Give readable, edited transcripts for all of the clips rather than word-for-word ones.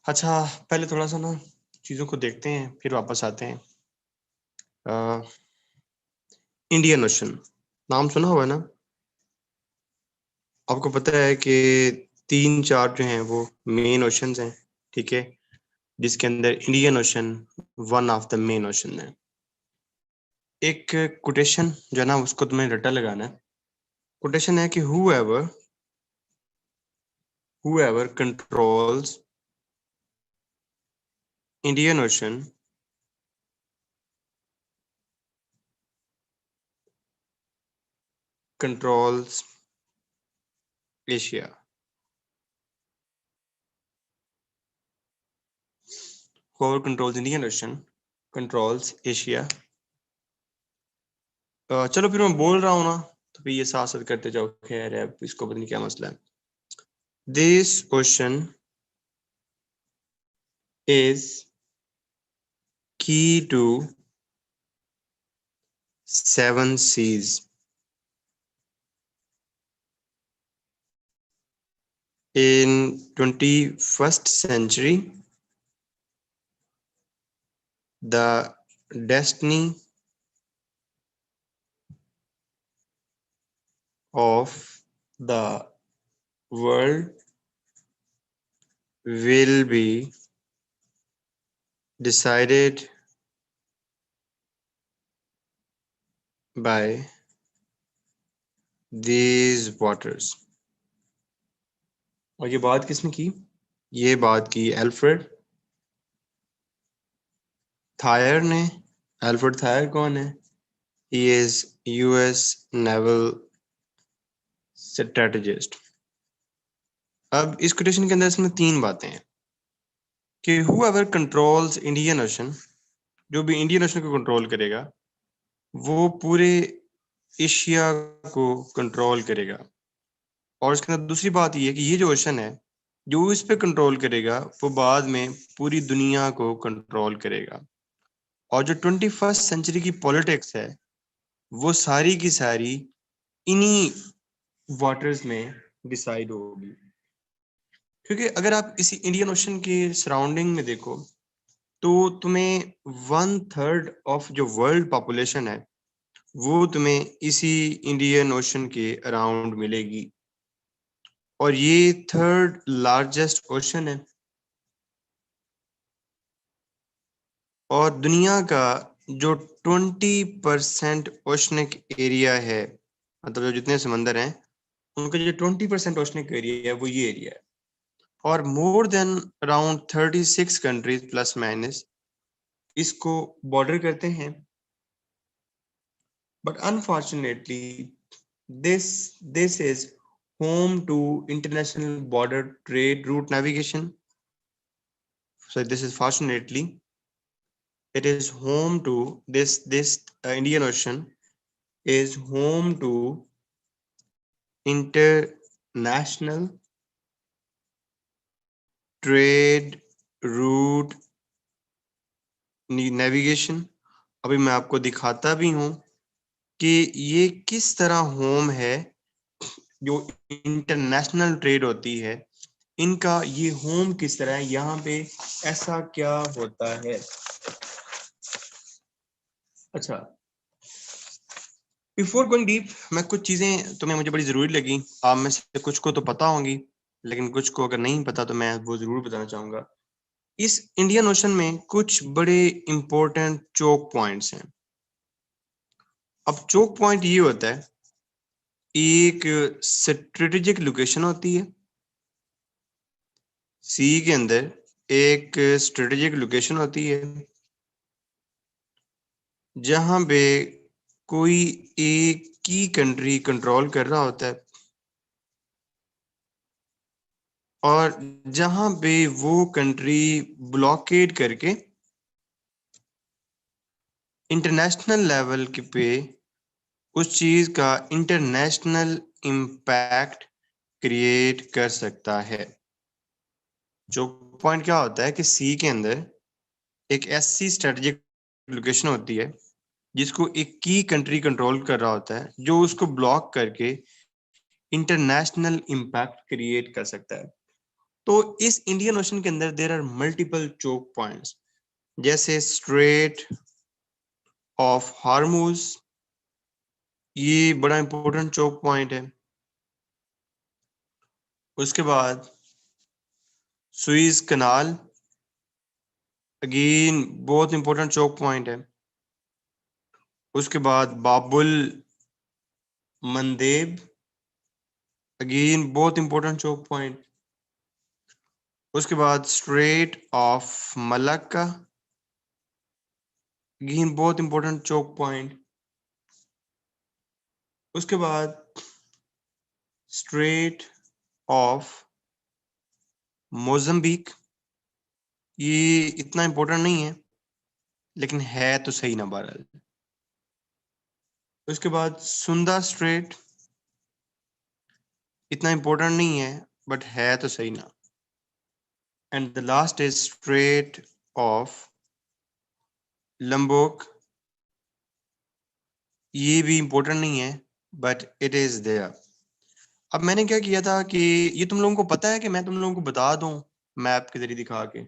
अच्छा, पहले थोड़ा सा ना चीज़ों को देखते हैं, फिर वापस आते हैं। इंडियन ओशन नाम सुना हुआ है ना? आपको पता है कि 3-4 जो हैं वो मेन ओशंस हैं, ठीक है, जिसके अंदर Indian ocean one of the main ocean है। एक कोटेशन जो है ना उसको तुम्हें रट्टा लगाना है। कोटेशन है कि whoever controls Indian Ocean controls Asia. Whoever controls Indian Ocean controls Asia. चलो फिर मैं बोल रहा हूँ ना, तो फिर ये साथ साथ करते जाओ। खैर है, इसको पता नहीं क्या मसला है। This ocean is key to 7 seas. In 21st century, the destiny of the world will be decided by these waters. और ये बात किसने की? ये बात की एल्फ्रेड थायर ने। एल्फ्रेड थायर कौन है? He is US naval strategist. अब इस कोटेशन के अंदर इसमें 3 बातें हैं कि whoever controls Indian Ocean, जो भी इंडियन ओशन को कंट्रोल करेगा वो पूरे एशिया को कंट्रोल करेगा। और इसके अंदर दूसरी बात ये है कि ये जो ओशन है, जो इस पे कंट्रोल करेगा वो बाद में पूरी दुनिया को कंट्रोल करेगा। और जो 21st सेंचुरी की पॉलिटिक्स है वो सारी की सारी इन्हीं वाटर्स में डिसाइड होगी। क्योंकि अगर आप इसी इंडियन ओशन के सराउंडिंग में देखो तो तुम्हें 1/3 ऑफ जो वर्ल्ड पॉपुलेशन है वो तुम्हें इसी इंडियन ओशन के अराउंड मिलेगी। और ये 3rd लार्जेस्ट ओशन है। और दुनिया का जो 20% ओशनिक एरिया है, मतलब जो जितने समंदर हैं उनका जो 20% ओशनिक एरिया है वो ये एरिया है। और more than around 36 countries plus minus इसको बॉर्डर करते हैं। But unfortunately this is home to international border trade route navigation. So this is fortunately it is home to this Indian Ocean is home to international trade route navigation। अभी मैं आपको दिखाता भी हूं कि ये किस तरह होम है। जो इंटरनेशनल ट्रेड होती है इनका ये होम किस तरह है, यहाँ पे ऐसा क्या होता है। अच्छा, बिफोर गोइंग डीप मैं कुछ चीजें तुम्हें मुझे बड़ी जरूरी लगी। आप में से कुछ को तो पता होंगी लेकिन कुछ को अगर नहीं पता तो मैं वो जरूर बताना चाहूंगा। इस इंडियन ओशन में कुछ बड़े इंपॉर्टेंट चोक पॉइंट्स हैं। अब चोक पॉइंट ये होता है, एक स्ट्रेटेजिक लोकेशन होती है सी के अंदर, एक स्ट्रेटेजिक लोकेशन होती है जहां पे कोई एक की कंट्री कंट्रोल कर रहा होता है और जहां पे वो कंट्री ब्लॉकेड करके इंटरनेशनल लेवल के पे उस चीज का इंटरनेशनल इम्पैक्ट क्रिएट कर सकता है। जो पॉइंट क्या होता है कि सी के अंदर एक ऐसी स्ट्रेटेजिक लोकेशन होती है जिसको एक की कंट्री कंट्रोल कर रहा होता है, जो उसको ब्लॉक करके इंटरनेशनल इम्पैक्ट क्रिएट कर सकता है। तो इस इंडियन ओशन के अंदर there are multiple choke points, जैसे स्ट्रेट ऑफ हार्मूज, ये बड़ा इंपॉर्टेंट चोक पॉइंट है। उसके बाद सुइज कनाल, अगेन बहुत इंपॉर्टेंट चोक पॉइंट है। उसके बाद बाबुल मंदेब, अगेन बहुत इंपॉर्टेंट चोक पॉइंट। उसके बाद स्ट्रेट ऑफ मलक्का, अगेन बहुत इंपॉर्टेंट चोक पॉइंट। उसके बाद स्ट्रेट ऑफ मोजम्बिक, ये इतना इंपॉर्टेंट नहीं है लेकिन है तो सही ना बहरहाल। उसके बाद सुंदा स्ट्रेट, इतना इंपॉर्टेंट नहीं है बट है तो सही ना। And the last is strait of Lombok, ये भी इंपॉर्टेंट नहीं है बट इट इज देयर। अब मैंने क्या किया था कि ये तुम लोगों को पता है कि मैं तुम लोगों को बता दूं मैप के जरिए दिखा के।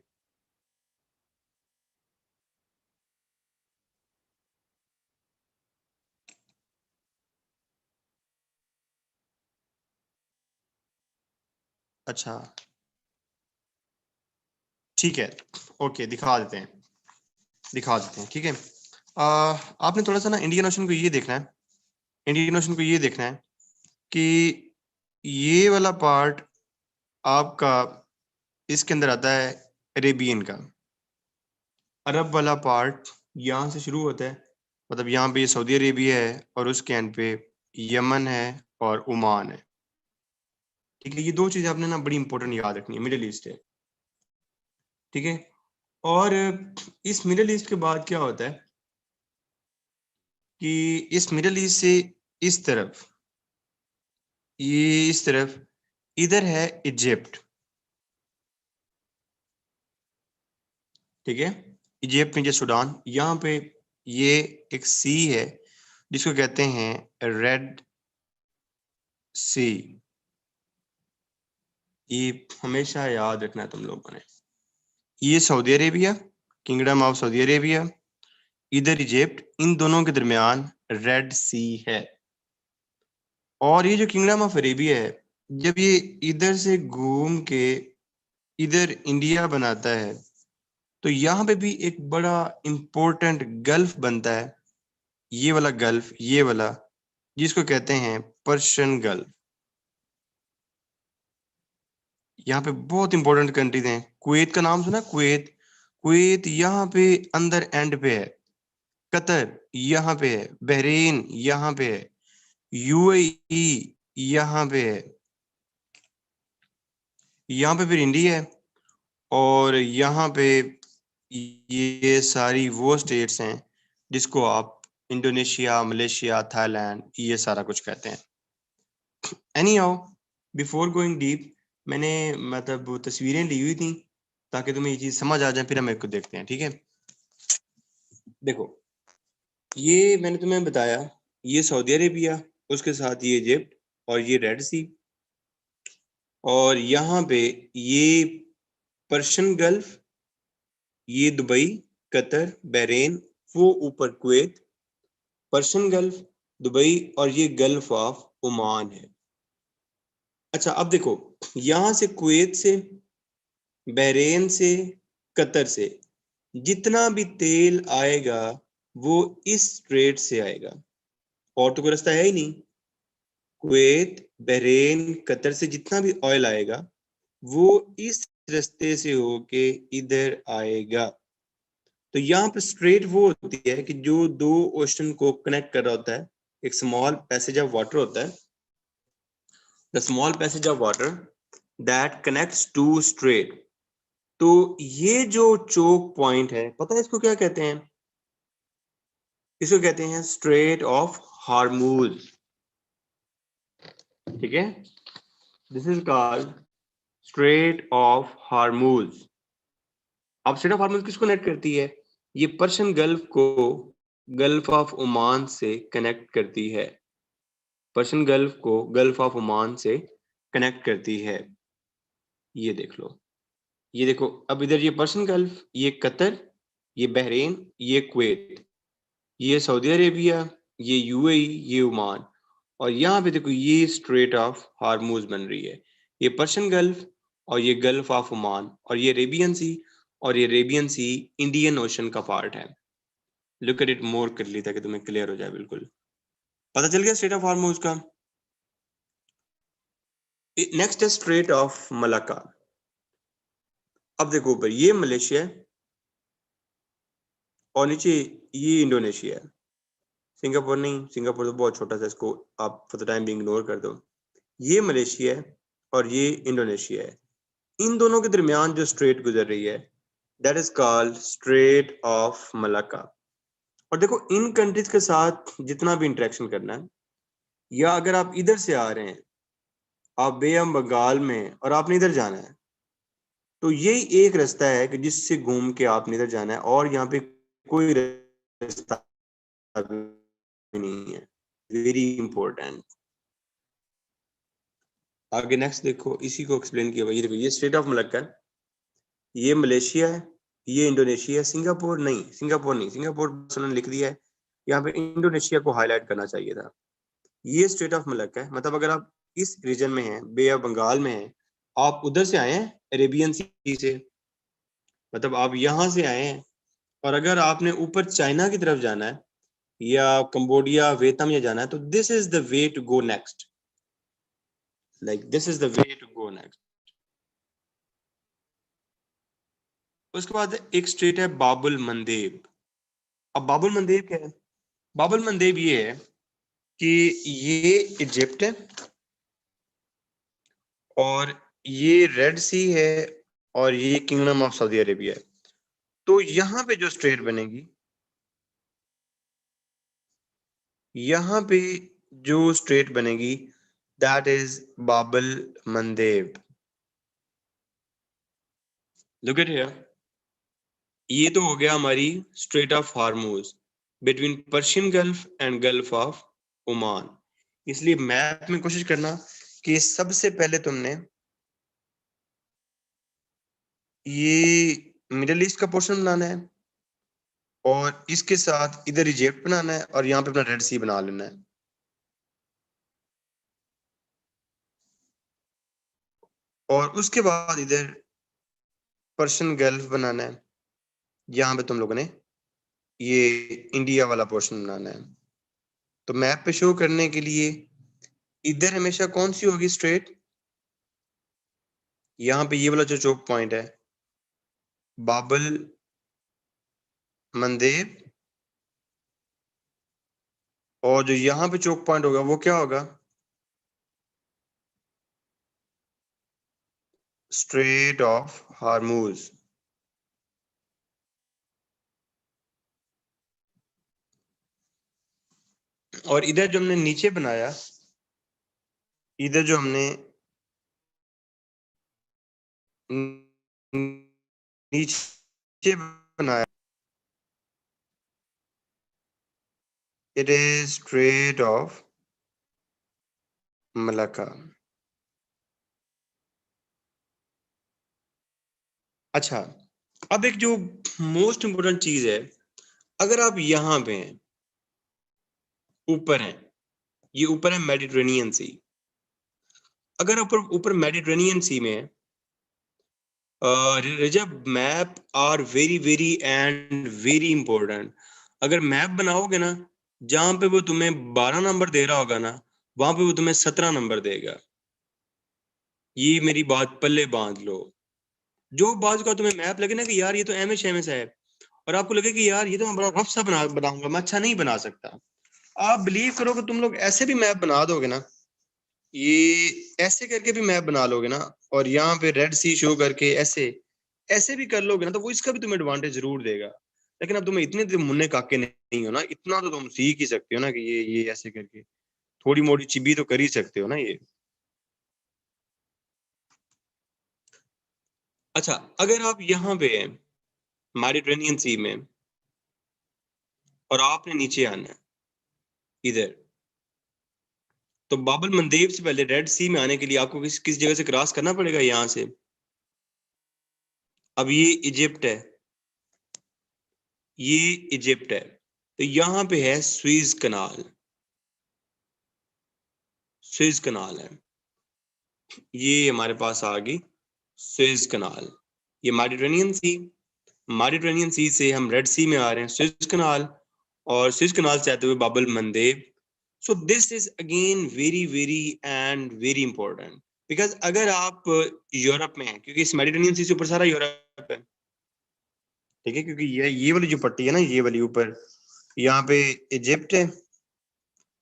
अच्छा ठीक है, ओके दिखा देते हैं ठीक है। आपने थोड़ा सा ना इंडियन ओशन को ये देखना है, इंडियन ओशन को ये देखना है कि ये वाला पार्ट आपका इसके अंदर आता है अरेबियन का, अरब वाला पार्ट यहाँ से शुरू होता है, मतलब यहाँ पे सऊदी अरेबिया है और उसके एंड पे यमन है और ओमान है। ठीक है, ये दो चीजें आपने ना बड़ी इंपॉर्टेंट याद रखनी है, मिडिल ईस्ट है। ठीक है, और इस मिडिल ईस्ट के बाद क्या होता है कि इस मिडिल ईस्ट से इस तरफ, ये इस तरफ इधर है इजिप्ट। ठीक है, इजिप्ट नीचे सूडान, यहाँ पे ये एक सी है जिसको कहते हैं रेड सी। ये हमेशा याद रखना है तुम लोगों ने। ये Saudi Arabia, kingdom of Saudi Arabia, इधर इजिप्ट, इन दोनों के दरमियान रेड सी है। और ये जो किंगडम ऑफ अरेबिया है, जब ये इधर से घूम के इधर इंडिया बनाता है तो यहाँ पे भी एक बड़ा इंपॉर्टेंट गल्फ बनता है, ये वाला गल्फ, ये वाला, जिसको कहते हैं पर्शियन गल्फ। यहाँ पे बहुत इंपॉर्टेंट कंट्रीज हैं। कुवैत का नाम सुना? कुवैत, कुवैत यहाँ पे अंदर एंड पे है। कतर यहाँ पे है, बहरीन यहाँ पे है, यूएई यहाँ पे है, यहाँ पे फिर इंडिया है, और यहाँ पे ये सारी वो स्टेट्स हैं जिसको आप इंडोनेशिया, मलेशिया, थाईलैंड, ये सारा कुछ कहते हैं। Any how, before going deep, मैंने मतलब वो तस्वीरें ली हुई थी ताकि तुम्हें ये चीज समझ आ जाए, फिर हम एक को देखते हैं। ठीक है, देखो ये मैंने तुम्हें बताया, ये सऊदी अरेबिया, उसके साथ ये इजिप्ट और ये रेड सी, और यहाँ पे ये पर्शियन गल्फ, ये दुबई, कतर, बहरीन, वो ऊपर कुवैत, पर्शियन गल्फ, दुबई, और ये गल्फ ऑफ ओमान है। अच्छा अब देखो, यहां से कुवैत से, बहरीन से, कतर से जितना भी तेल आएगा वो इस स्ट्रेट से आएगा, और तो कोई रास्ता है ही नहीं। कुवैत, बहरीन, कतर से जितना भी ऑयल आएगा वो इस रास्ते से होके इधर आएगा। तो यहाँ पे स्ट्रेट वो होती है कि जो दो ओशन को कनेक्ट कर रहा होता है, एक स्मॉल पैसेज ऑफ वाटर होता है, the small passage of water that connects to strait. तो ये जो चोक पॉइंट है, पता है इसको क्या कहते हैं? इसको कहते हैं स्ट्रेट ऑफ हार्मूज। ठीक है, this is called straight of Hormuz. अब स्ट्रेट ऑफ हार्मूज किसको कनेक्ट करती है? ये पर्शियन गल्फ को गल्फ ऑफ ओमान से कनेक्ट करती है, पर्शियन गल्फ को गल्फ ऑफ ओमान से कनेक्ट करती है। ये देख लो, ये देखो, अब इधर ये पर्शियन गल्फ, ये कतर, ये बहरीन, ये कुवैत, ये सऊदी अरेबिया, ये यूएई, ये ओमान, और यहाँ पे देखो ये स्ट्रेट ऑफ हार्मूज बन रही है, ये पर्शियन गल्फ और ये गल्फ ऑफ ओमान और ये अरेबियन सी, और ये अरेबियन सी इंडियन ओशन का पार्ट है। Look at it more clearly ताकि तुम्हें क्लियर हो जाए, बिल्कुल पता चल गया स्ट्रेट ऑफ हार्मूज का। नेक्स्ट है स्ट्रेट ऑफ मलाक्का। अब देखो ऊपर ये मलेशिया है और नीचे ये इंडोनेशिया है। सिंगापुर नहीं, सिंगापुर तो बहुत छोटा सा, इसको आप फॉर द टाइम भी इग्नोर कर दो। ये मलेशिया है और ये इंडोनेशिया है। इन दोनों के दरमियान जो स्ट्रेट गुजर रही है that is called straight of Malacca. और देखो इन कंट्रीज के साथ जितना भी इंटरेक्शन करना है, या अगर आप इधर से आ रहे हैं, आप बे ऑफ बंगाल में और आपने इधर जाना है, तो यही एक रास्ता है कि जिससे घूम के आपने इधर जाना है, और यहाँ पे कोई रास्ता नहीं है। Very important. आगे नेक्स्ट देखो, इसी को एक्सप्लेन किया भाई। ये स्ट्रेट ऑफ मलक्का है, ये मलेशिया है, ये इंडोनेशिया, सिंगापुर नहीं, सिंगापुर लिख दिया है, यहाँ पे इंडोनेशिया को हाईलाइट करना चाहिए था। ये स्ट्रेट ऑफ मलक्का है, मतलब अगर आप इस रीजन में हैं, बे ऑफ बंगाल में हैं, आप उधर से आए हैं अरेबियन सी से, मतलब आप यहाँ से आए हैं, और अगर आपने ऊपर चाइना की तरफ जाना है या कंबोडिया वियतनाम या जाना है, तो this is the way to go next, like this is the way to go next. उसके बाद एक स्ट्रेट है बाबुल मंदेब। अब बाबुल मंदेब क्या है? बाबुल मंदेब ये है कि ये इजिप्ट है और ये रेड सी है और ये किंगडम ऑफ सऊदी अरेबिया है। तो यहाँ पे जो स्ट्रेट बनेगी, यहाँ पे जो स्ट्रेट बनेगी that is Bab el Mandeb. Look at here, ये तो हो गया हमारी strait of Hormuz between Persian Gulf and Gulf of Oman. इसलिए मैप में कोशिश करना कि सबसे पहले तुमने ये मिडिल ईस्ट का पोर्शन बनाना है और इसके साथ इधर इजिप्ट बनाना है और यहाँ पे अपना रेड सी बना लेना है। और उसके बाद इधर पर्शियन गल्फ बनाना है, यहाँ पे तुम लोगों ने ये इंडिया वाला पोर्शन बनाना है। तो मैप पे शो करने के लिए इधर हमेशा कौन सी होगी स्ट्रेट? यहाँ पे ये वाला जो चोक पॉइंट है बाबुल मंदेब, और जो यहाँ पे चोक पॉइंट होगा वो क्या होगा? Straight of Hormuz. और इधर जो हमने नीचे बनाया, इधर जो हमने नीचे बनाया, it is strait of Malacca. अच्छा, अब एक जो मोस्ट इंपोर्टेंट चीज है, अगर आप यहाँ पे हैं, ऊपर हैं, ये ऊपर है मेडिटेरेनियन सी, अगर ऊपर ऊपर मेडिटेरेनियन सी में रजब, map are very very and very important. अगर मैप बनाओगे ना, जहां पे वो तुम्हें 12 नंबर दे रहा होगा ना, वहां पे वो तुम्हें 17 नंबर देगा। ये मेरी बात पल्ले बांध लो। जो बात का तुम्हें मैप लगे ना कि यार ये तो एम एस है, और आपको लगे कि यार ये तो मैं बड़ा रफ सा बनाऊंगा, मैं अच्छा नहीं बना सकता, आप बिलीव करो कि तुम लोग ऐसे भी मैप बना दोगे ना, ये ऐसे करके भी मैप बना लोगे ना, और यहाँ पे रेड सी शो करके ऐसे ऐसे भी कर लोगे ना, तो वो इसका भी तुम्हें एडवांटेज जरूर देगा। लेकिन अब तुम्हें इतने तो मुन्ने काके नहीं हो ना, इतना तो तुम सीख ही सकते हो ना कि ये ऐसे करके थोड़ी मोड़ी चिबी तो कर ही सकते हो ना ये। अच्छा, अगर आप यहाँ पे हैं मेडिटेरेनियन सी में और आपने नीचे आना है इधर, तो बाबुल मंदेब से पहले रेड सी में आने के लिए आपको किस किस जगह से क्रॉस करना पड़ेगा? यहाँ से अब ये इजिप्ट है, ये इजिप्ट है, तो यहां पे है स्वीज कनाल, स्वीज कनाल है, ये हमारे पास आ गई स्वीज कनाल, ये मेडिटेरेनियन सी से हम रेड सी में आ रहे हैं, स्वीज कनाल, और स्वीज कनाल से आते हुए Bab el Mandeb. So this is again very very and very important, because अगर आप यूरोप में हैं, क्योंकि इस मेडिटेरेनियन सी से ऊपर सारा यूरोप है, ठीक है, क्योंकि ये वाली जो पट्टी है ना, ये वाली ऊपर, यहाँ पे इजिप्ट है,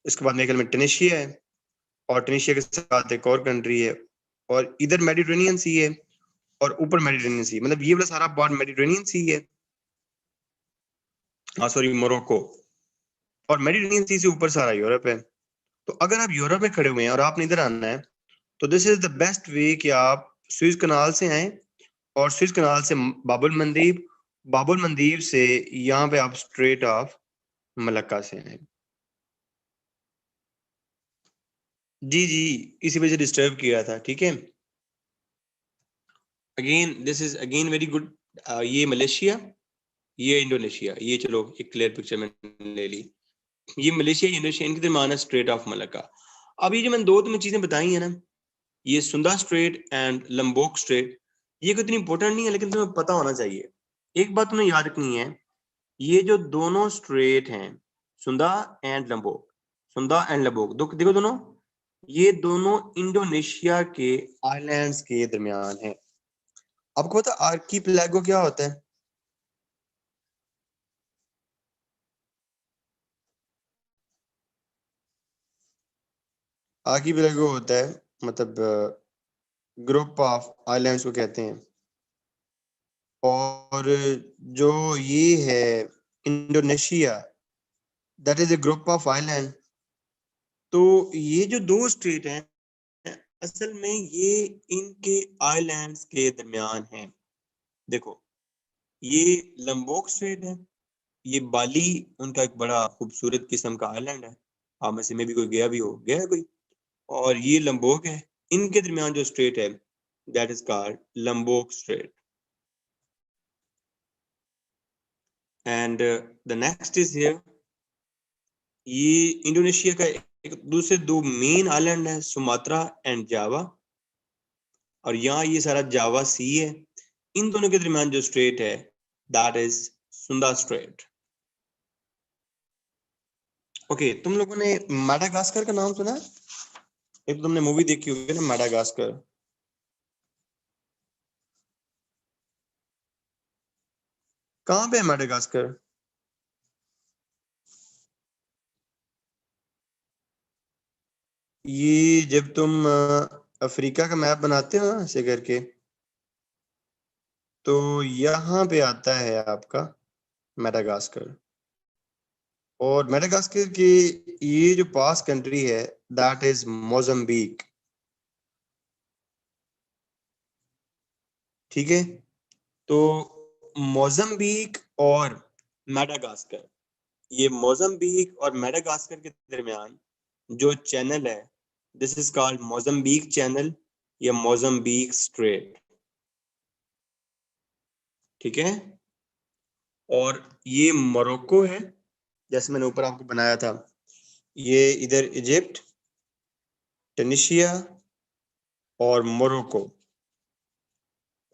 इसके बाद मेरे ख्याल में ट्यूनीशिया है, और ट्यूनीशिया के साथ एक और कंट्री है, और इधर मेडिटेरेनियन सी है, और ऊपर मेडिटेरेनियन सी, मतलब ये वाला सारा पार्ट मेडिटेरेनियन सी है, हाँ सॉरी मोरक्को, और मेडिटेरेनियन सी से ऊपर सारा यूरोप है। तो अगर आप यूरोप में खड़े हुए हैं और आपने इधर आना है, तो this is the best way कि आप स्विस कनाल से आए, और स्विस कनाल से बाबुल मंदीब, बाबुल मंदीब से यहाँ पे आप स्ट्रेट ऑफ मलक्का से आए। जी जी, इसी वजह से डिस्टर्ब किया था, ठीक है। Again this is again very good. ये मलेशिया, ये इंडोनेशिया, ये चलो एक क्लियर पिक्चर मैंने ले ली, ये मलेशिया इंडोनेशिया, इनके दरमियान है स्ट्रेट ऑफ मलक्का। अब ये जो मैंने दो तुम्हें चीजें बताई है ना, ये सुंदा स्ट्रेट एंड लंबोक स्ट्रेट, ये कोई इतनी इंपॉर्टेंट नहीं है, लेकिन तुम्हें पता होना चाहिए। एक बात तुम्हें याद रखनी है, ये जो दोनों स्ट्रेट हैं, सुंदा एंड लंबोक, सुंदा एंड लंबोक, देखो दोनों, ये दोनों इंडोनेशिया के आइलैंड्स के दरमियान है। आपको पता आर्कीपेलागो क्या होता है? आर्कीपेलागो होता है, मतलब ग्रुप ऑफ आइलैंड्स को कहते हैं, और जो ये है Indonesia, that is a group of island. तो ये जो दो स्टेट हैं, असल में ये इनके आइलैंड्स के दरमियान हैं। देखो, ये लंबोक स्ट्रेट है, ये बाली उनका एक बड़ा खूबसूरत किस्म का आइलैंड है, आप में से में भी कोई गया भी हो, गया है कोई, और ये लंबोक है, इनके दरमियान जो स्ट्रेट है that is called Lombok strait. And the next is here, ये इंडोनेशिया का एक दूसरे दो मेन आइलैंड है, सुमात्रा एंड जावा, और यहाँ ये सारा जावा सी है, इन दोनों के दरमियान जो स्ट्रेट है that is Sunda straight. Okay, तुम लोगों ने मैडागास्कर का नाम सुना है? एक तो तुमने मूवी देखी होगी ना, मैडागास्कर। कहाँ पे है मैडागास्कर? ये जब तुम अफ्रीका का मैप बनाते हो ना ऐसे करके, तो यहाँ पे आता है आपका मैडागास्कर, और मेडागास्कर की ये जो पास कंट्री है दैट इज मोजाम्बिक, ठीक है। तो मोजाम्बिक और मेडागास्कर, ये मोजाम्बिक और मेडागास्कर के दरमियान जो चैनल है, this is called Mozambique channel या मोजाम्बिक स्ट्रेट, ठीक है। और ये मोरक्को है, जैसे मैंने ऊपर आपको बनाया था, ये इधर इजिप्ट, ट्यूनीशिया और मोरक्को,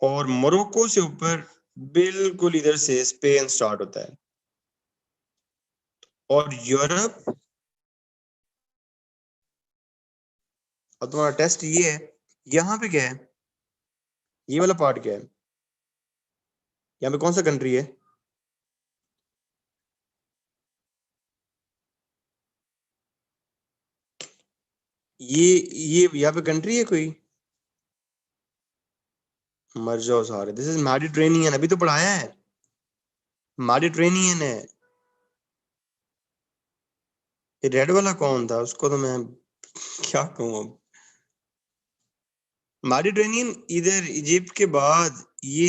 और मोरक्को से ऊपर बिल्कुल इधर से स्पेन स्टार्ट होता है, और यूरोप। और तुम्हारा टेस्ट ये है, यहाँ पे क्या है, ये वाला पार्ट क्या है, यहाँ पे कौन सा कंट्री है? ये यहाँ पे कंट्री है कोई? मर जाओ सारे, दिस इज मेडिटेरेनियन, अभी तो पढ़ाया है, मेडिटेरेनियन है। ये रेड वाला कौन था, उसको तो मैं क्या कहूँ अब। मेडिटेरेनियन इधर इजिप्ट के बाद, ये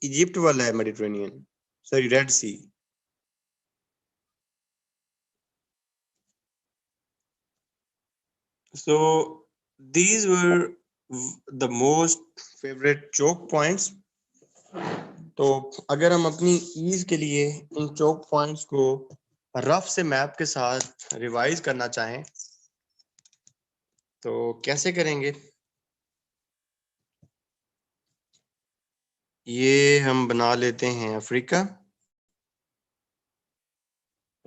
इजिप्ट वाला है Mediterranean, sorry red sea. So these were the most favorite choke points तो अगर हम अपनी ईज के लिए इन चोक पॉइंट्स को रफ से मैप के साथ रिवाइज करना चाहें तो कैसे करेंगे? ये हम बना लेते हैं अफ्रीका।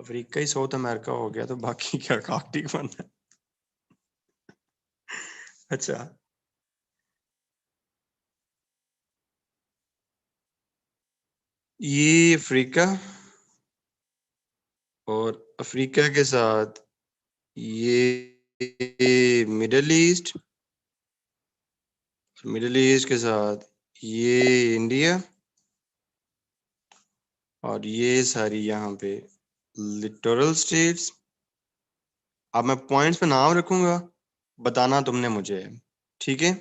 अफ्रीका ही साउथ अमेरिका हो गया, तो बाकी क्या काटिक बनना है? अच्छा, ये अफ्रीका और अफ्रीका के साथ ये मिडल ईस्ट, मिडल ईस्ट के साथ ये इंडिया और ये सारी यहाँ पे लिटोरल स्टेट्स। अब मैं पॉइंट्स पे नाम रखूंगा, बताना तुमने मुझे, ठीक है?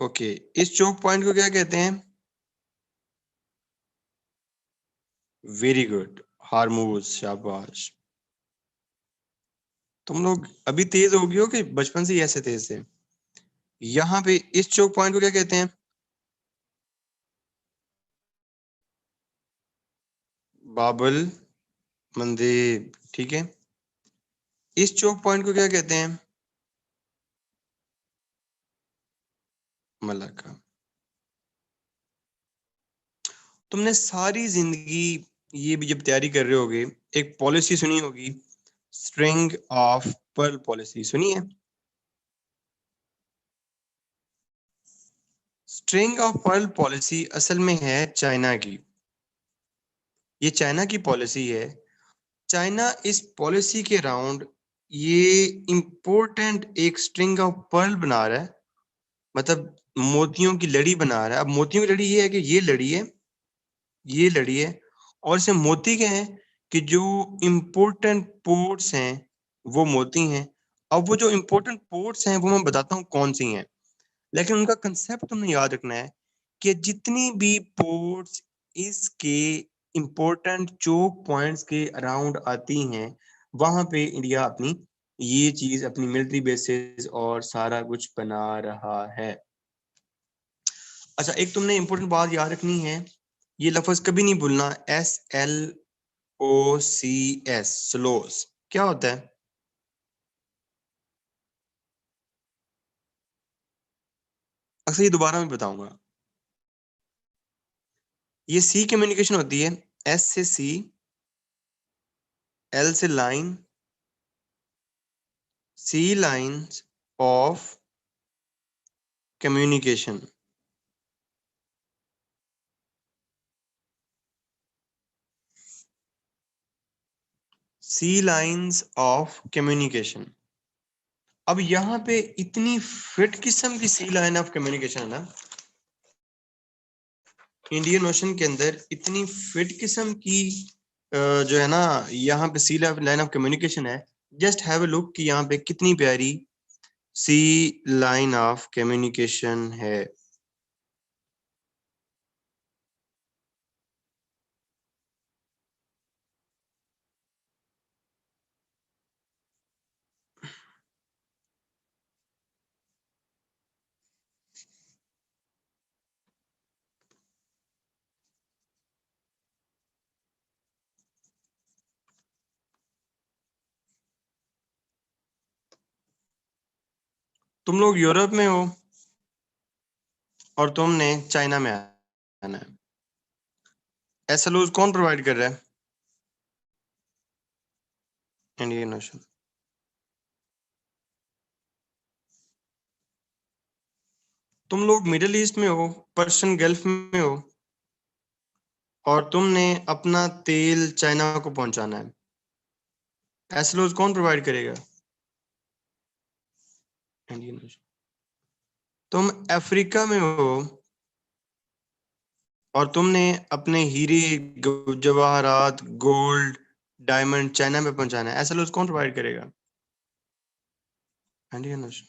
ओके, इस चोक पॉइंट को क्या कहते हैं? वेरी गुड, हारमूज, शाबाश। तुम लोग अभी तेज हो गए हो कि बचपन से ही ऐसे तेज थे? यहाँ पे इस चोक पॉइंट को क्या कहते हैं? बाबल मंदिर, ठीक है। इस चोक पॉइंट को क्या कहते हैं? मलक्का। तुमने सारी जिंदगी ये भी जब तैयारी कर रहे होगे, एक पॉलिसी सुनी होगी, स्ट्रिंग ऑफ पर्ल पॉलिसी, सुनी है? स्ट्रिंग ऑफ पर्ल पॉलिसी असल में है चाइना की। ये चाइना की पॉलिसी है। चाइना इस पॉलिसी के अराउंड ये इंपॉर्टेंट एक स्ट्रिंग ऑफ पर्ल बना रहा है, मतलब मोतियों की लड़ी बना रहा है। अब मोतियों की लड़ी ये है कि ये लड़ी है, ये लड़ी है, और इसमें मोती क्या है कि जो इंपॉर्टेंट पोर्ट्स हैं वो मोती हैं। अब वो जो इंपॉर्टेंट पोर्ट्स हैं वो मैं बताता हूँ कौन सी हैं, लेकिन उनका कंसेप्ट तुमने याद रखना है कि जितनी भी पोर्ट्स इसके इंपॉर्टेंट चोक पॉइंट्स के अराउंड आती हैं, वहां पे इंडिया अपनी ये चीज, अपनी मिलिट्री बेसिस और सारा कुछ बना रहा है। अच्छा, एक तुमने इंपॉर्टेंट बात याद रखनी है, ये लफ्ज कभी नहीं भूलना, SLOCS, स्लोस क्या होता है? अक्सर ये दोबारा मैं बताऊंगा। ये सी कम्युनिकेशन होती है, S से सी, L से line, sea lines of communication. Sea lines of communication. अब यहाँ पे इतनी फिट किस्म की सी लाइन ऑफ कम्युनिकेशन है ना, इंडियन ओशन के अंदर इतनी फिट किस्म की जो है ना, यहाँ पे सी लाइन ऑफ कम्युनिकेशन है। जस्ट हैव अ लुक कि यहाँ पे कितनी प्यारी सी लाइन ऑफ कम्युनिकेशन है। तुम लोग यूरोप में हो और तुमने चाइना में आना है, एसएलओ कौन प्रोवाइड कर रहा है? Indian ocean. तुम लोग मिडिल ईस्ट में हो, पर्शियन गल्फ में हो, और तुमने अपना तेल चाइना को पहुंचाना है, एसएलओ कौन प्रोवाइड करेगा? Indian ocean. तुम अफ्रीका में हो और तुमने अपने हीरे, जवाहरात, गोल्ड, डायमंड चाइना में पहुंचाना है, एसएलओ कौन प्रोवाइड करेगा? Indian ocean.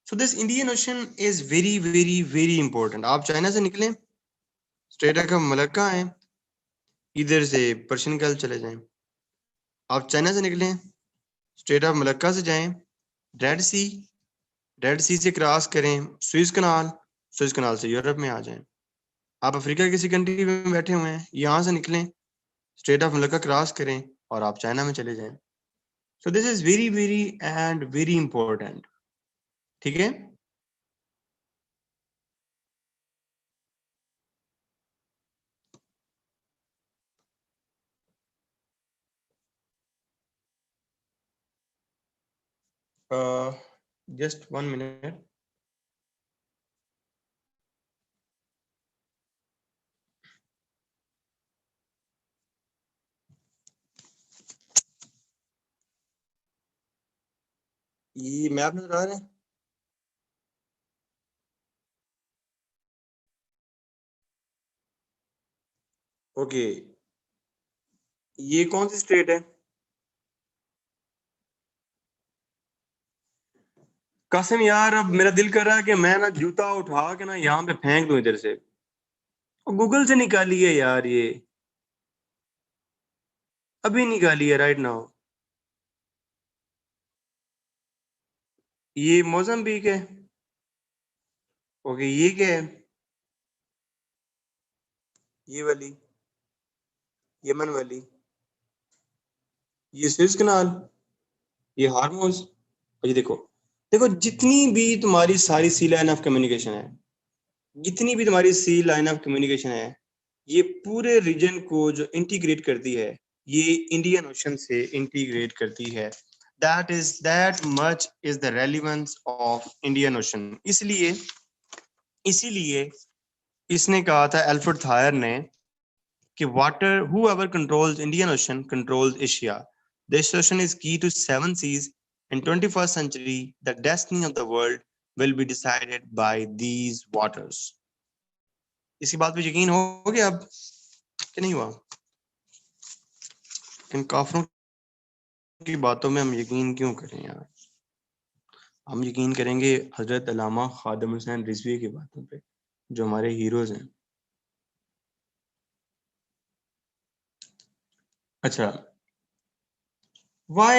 So this Indian ocean is very very very important. आप चाइना से निकलें, स्ट्रेट ऑफ मलक्का आए, इधर से पर्शियन गल्फ चले जाएं। आप चाइना से निकलें, स्ट्रेट ऑफ मलक्का से जाएं, रेड सी, रेड सी से क्रॉस करें, स्विस कनाल, सुएज कनाल से यूरोप में आ जाएं। आप अफ्रीका किसी कंट्री में बैठे हुए हैं, यहाँ से निकलें, स्ट्रेट ऑफ मलक्का क्रॉस करें और आप चाइना में चले जाएं। सो this is very very and very important. ठीक है, जस्ट 1 मिनट। ये मैप नजर आ रहा है? ओके, ये कौन सी स्टेट है? कसम यार, अब मेरा दिल कर रहा है कि मैं ना जूता उठा के ना यहाँ पे फेंक दूं इधर से। गूगल से निकाली है यार, ये अभी निकाली है, राइट नाउ। ये मोजाम्बिक है। ओके, ये क्या है? ये वाली, यमन वाली, ये सुएज कनाल, ये हार्मोज। और ये देखो, देखो जितनी भी तुम्हारी सारी सी लाइन ऑफ कम्युनिकेशन है, जितनी भी तुम्हारी सी लाइन ऑफ कम्युनिकेशन है, ये पूरे रीजन को जो इंटीग्रेट करती है, ये इंडियन ओशन से इंटीग्रेट करती है। That much is the relevance of Indian ocean. इसलिए इसीलिए इसने कहा था एल्फ्रेड थायर ने कि water whoever controls Indian Ocean controls Asia. This ocean is key to seven seas. In 21st century, the destiny of the world will be decided by these waters. इसी बात पे यकीन हो गया अब कि नहीं हुआ? इन काफरों की बातों में हम यकीन क्यों करें यार? हम यकीन करेंगे हजरत अल्लामा खादिम हुसैन रिजवी की बातों पे, जो हमारे हीरोज हैं। अच्छा, why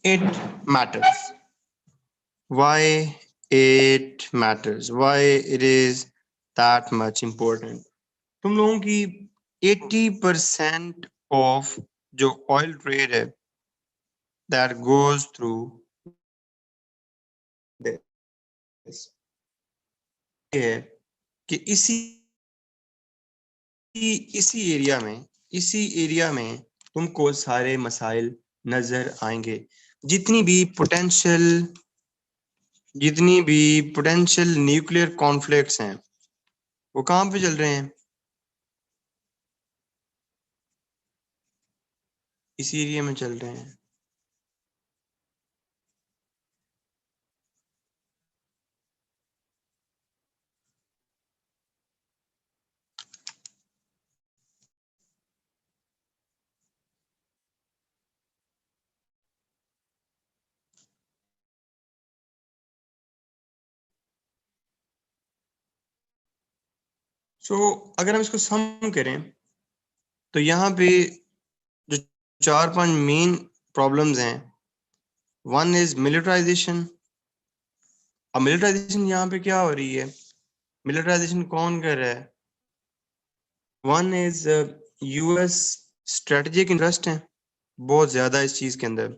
it matters? Why it matters? Why it is that much important? तुम लोगों की 80% of जो ऑयल ट्रेड है that goes through this, ये है कि इसी एरिया में तुमको सारे मसाइल नजर आएंगे। जितनी भी पोटेंशियल न्यूक्लियर कॉन्फ्लिक्ट्स हैं, वो कहाँ पे चल रहे हैं? इसी एरिया में चल रहे हैं। सो अगर हम इसको सम करें तो यहाँ पे जो 4-5 मेन प्रॉब्लम्स हैं, वन इज मिलिटराइजेशन। अब मिलिटराइजेशन यहाँ पे क्या हो रही है? मिलिटराइजेशन कौन कर रहा है? One is US strategic interest है बहुत ज्यादा इस चीज के अंदर,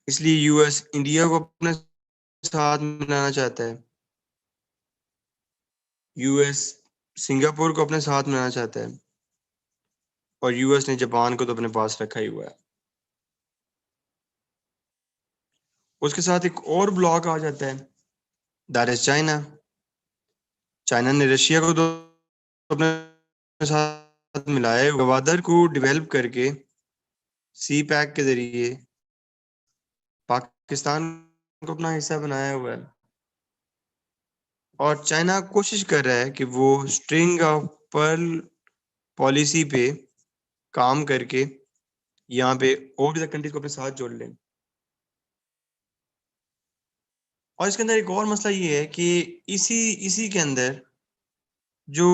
इसलिए यूएस इंडिया को अपने साथ मिलाना चाहता है। यूएस सिंगापुर को अपने साथ मिलाना चाहता है, और यूएस ने जापान को तो अपने पास रखा ही हुआ है। उसके साथ एक और ब्लॉक आ जाता है, दैट इज चाइना। चाइना ने रशिया को तो अपने साथ मिलाया है, गवादर को डेवलप करके सी पैक के जरिए पाकिस्तान को अपना हिस्सा बनाया हुआ है। और चाइना कोशिश कर रहा है कि वो स्ट्रिंग ऑफ पर्ल पॉलिसी पे काम करके यहाँ पे और भी कंट्रीज को अपने साथ जोड़ लें। और इसके अंदर एक और मसला ये है कि इसी इसी के अंदर जो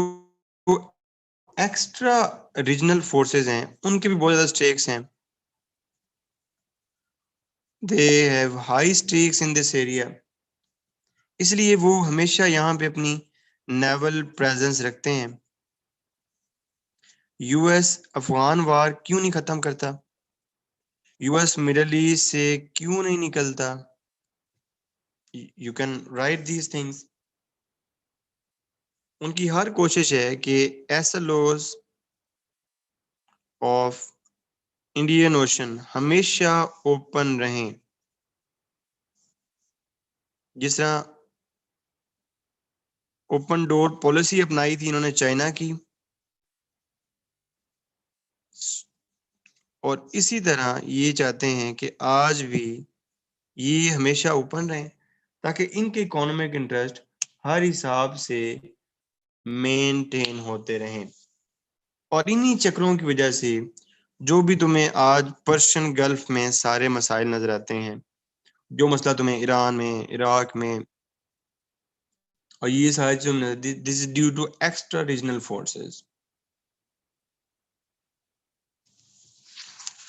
एक्स्ट्रा रीजनल फोर्सेस हैं, उनके भी बहुत ज्यादा स्टेक्स हैं। They have high stakes in this area. इसलिए वो हमेशा यहाँ पे अपनी नेवल प्रेजेंस रखते हैं। यूएस अफगान वार क्यों नहीं खत्म करता? यूएस मिडिल ईस्ट से क्यों नहीं निकलता? You can write these things. उनकी हर कोशिश है कि एसएलओज ऑफ इंडियन ओशन हमेशा ओपन रहें। जिस तरह ओपन डोर पॉलिसी अपनाई थी इन्होंने चाइना की, और इसी तरह ये चाहते हैं कि आज भी ये हमेशा ओपन रहें ताकि इनके इकोनॉमिक इंटरेस्ट हर हिसाब से मेंटेन होते रहें। और इन्हीं चक्रों की वजह से जो भी तुम्हें आज पर्शियन गल्फ में सारे मसाइल नजर आते हैं, जो मसला तुम्हें ईरान में, इराक में, और ये सारी चीजें, this is due to extra regional forces.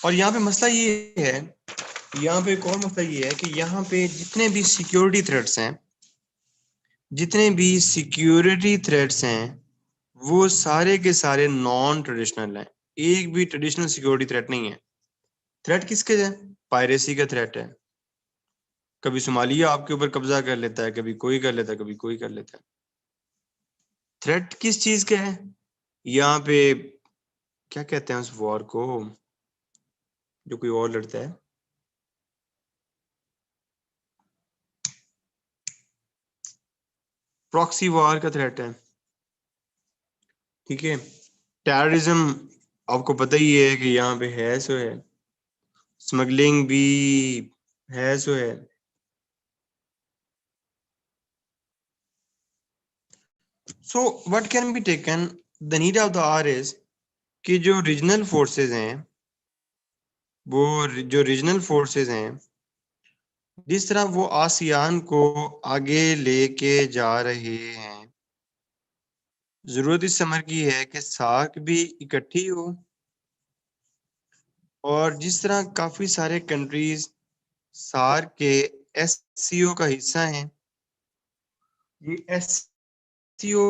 और यहाँ पे मसला ये है, यहाँ पे एक और मसला ये है कि यहाँ पे जितने भी सिक्योरिटी थ्रेट्स हैं, जितने भी सिक्योरिटी थ्रेट्स हैं, वो सारे के सारे नॉन ट्रेडिशनल हैं। एक भी ट्रेडिशनल सिक्योरिटी थ्रेट नहीं है। थ्रेट किसके है? पायरेसी का थ्रेट है। कभी सोमालिया आपके ऊपर कब्जा कर लेता है, कभी कोई कर लेता है, कभी कोई कर लेता है। थ्रेट किस चीज का है? यहाँ पे क्या कहते हैं उस वॉर को जो कोई और लड़ता है? प्रॉक्सी वॉर का थ्रेट है। ठीक है, टेररिज्म आपको पता ही है कि यहाँ पे है सो है, स्मगलिंग भी है सो है। So what can be taken, the need of the our is कि जो रीजनल फोर्सेस हैं, वो जो रीजनल फोर्सेस हैं, जिस तरह वो आसियान को आगे लेके जा रहे हैं, जरूरत इस समय की है कि सार्क भी इकट्ठी हो। और जिस तरह काफी सारे कंट्रीज सार्क के एससीओ का हिस्सा हैं, ये एससीओ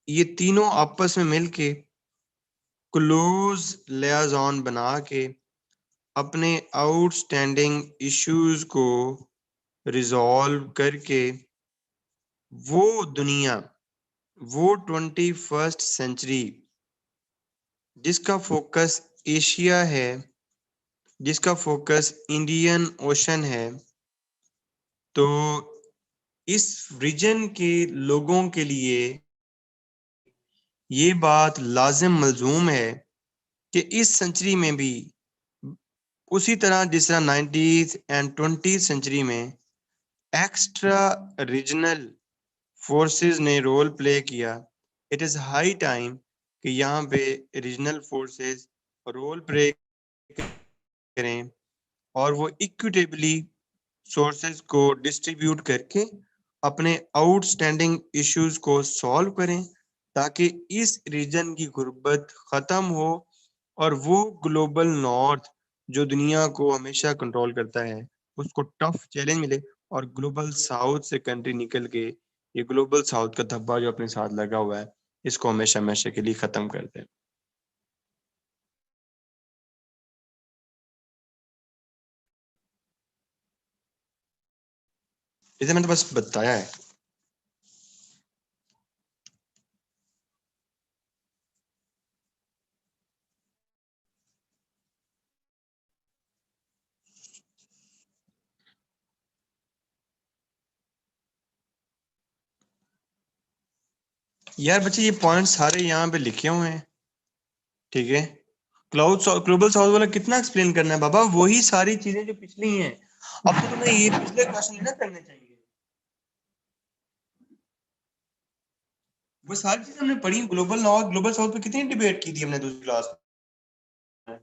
ये तीनों आपस में मिलके क्लोज लियाजन बना के अपने आउटस्टैंडिंग इश्यूज को रिजॉल्व करके वो दुनिया, वो 21st सेंचुरी जिसका फोकस एशिया है, जिसका फोकस इंडियन ओशन है, तो इस रीजन के लोगों के लिए ये बात लाजिम मलजूम है कि इस सेंचुरी में भी उसी तरह जिस तरह 19th एंड 20th सेंचुरी में एक्स्ट्रा रीजनल फोर्सेस ने रोल प्ले किया, इट इज हाई टाइम कि यहाँ पे रीजनल फोर्सेस रोल प्ले करें और वो इक्विटेबली सोर्सेज को डिस्ट्रीब्यूट करके अपने आउटस्टैंडिंग इश्यूज को सॉल्व करें ताकि इस रीजन की गुर्बत खत्म हो और वो ग्लोबल नॉर्थ जो दुनिया को हमेशा कंट्रोल करता है उसको टफ चैलेंज मिले, और ग्लोबल साउथ से कंट्री निकल के ये ग्लोबल साउथ का धब्बा जो अपने साथ लगा हुआ है इसको हमेशा हमेशा के लिए खत्म कर दे। इसे मैंने तो बस बताया है। यार बच्चे ये पॉइंट सारे यहाँ पे लिखे हुए हैं, ठीक है। ग्लोबल साउथ वाला कितना एक्सप्लेन करना है बाबा, वही सारी चीजें जो पिछली हैं। अब तो तुम्हें ये पिछले क्वेश्चन ना करने चाहिए, वो सारी चीजें हमने पढ़ी। ग्लोबल नॉर्थ ग्लोबल साउथ पे कितनी डिबेट की थी हमने दूसरी क्लास में।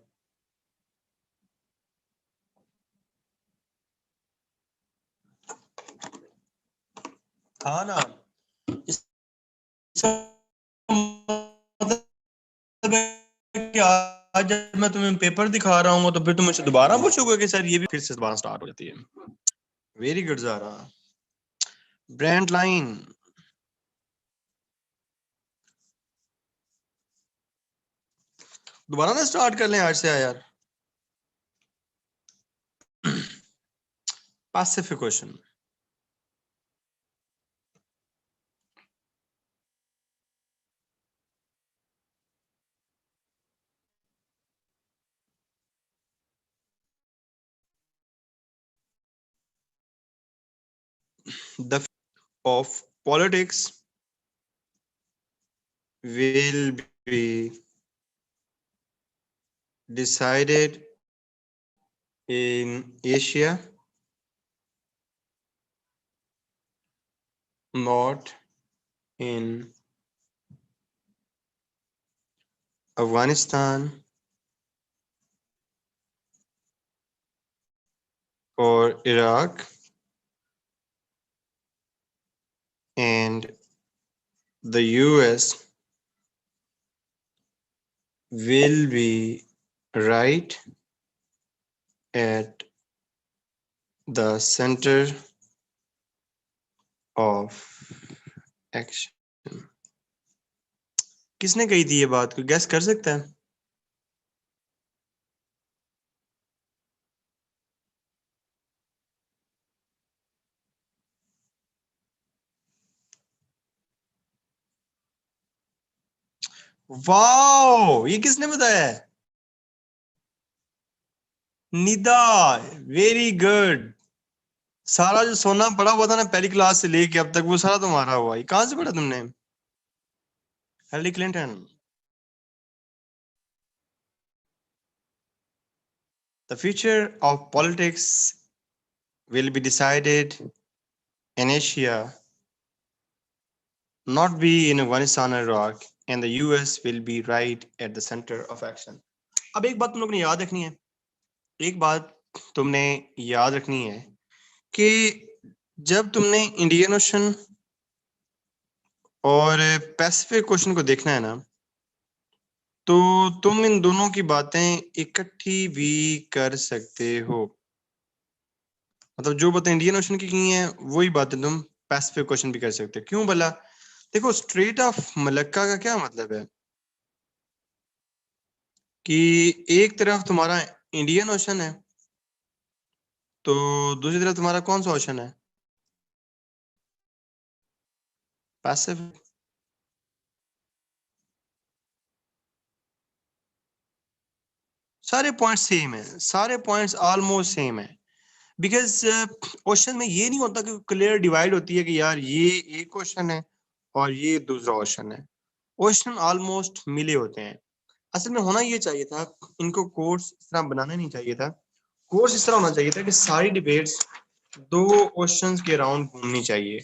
हाँ ना, इसका मतलब है कि आज जब मैं तुम्हें पेपर दिखा रहा हूँ तो फिर तुम मुझसे दोबारा पूछोगे कि सर ये भी फिर से दोबारा स्टार्ट हो जाती है। Very good Zara. Brand line. दोबारा ना स्टार्ट कर लें आज से यार। Pacific ocean. The of politics will be decided in Asia, not in Afghanistan or Iraq, and the US will be right at the center of action. किसने कही थी ये बात? कोई गैस कर सकता है? वाओ, ये किसने बताया है? Nida, very good. सारा जो सोना पड़ा हुआ था ना पहली क्लास से लेके अब तक, वो सारा तुम्हारा हुआ। ये कहां से पढ़ा तुमने? Hillary Clinton. The future of politics will be decided in Asia, not be in Afghanistan or Iraq, and the US will be right at the center of action. अब एक बात तुम लोग ने याद रखनी है, एक बात तुमने याद रखनी है कि जब तुमने इंडियन ओशन और पैसिफिक ओशन को देखना है ना, तो तुम इन दोनों की बातें इकट्ठी भी कर सकते हो। मतलब जो बातें इंडियन ओशन की हैं वही बातें तुम पैसिफिक ओशन भी कर सकते हो। क्यों भला? देखो, स्ट्रेट ऑफ मलक्का का क्या मतलब है कि एक तरफ तुम्हारा इंडियन ओशन है, तो दूसरी तरफ तुम्हारा कौन सा ओशन है? पैसिफिक। सारे पॉइंट्स सेम है, सारे पॉइंट्स ऑलमोस्ट सेम है। बिकॉज ओशन में ये नहीं होता कि क्लियर डिवाइड होती है कि यार ये एक ओशन है और ये दूसरा ओशन है। ओशन ऑलमोस्ट मिले होते हैं। असल में होना ये चाहिए था, इनको कोर्स इस तरह बनाना नहीं चाहिए था। कोर्स इस तरह होना चाहिए था कि सारी डिबेट्स दो ओशंस के अराउंड घूमनी चाहिए।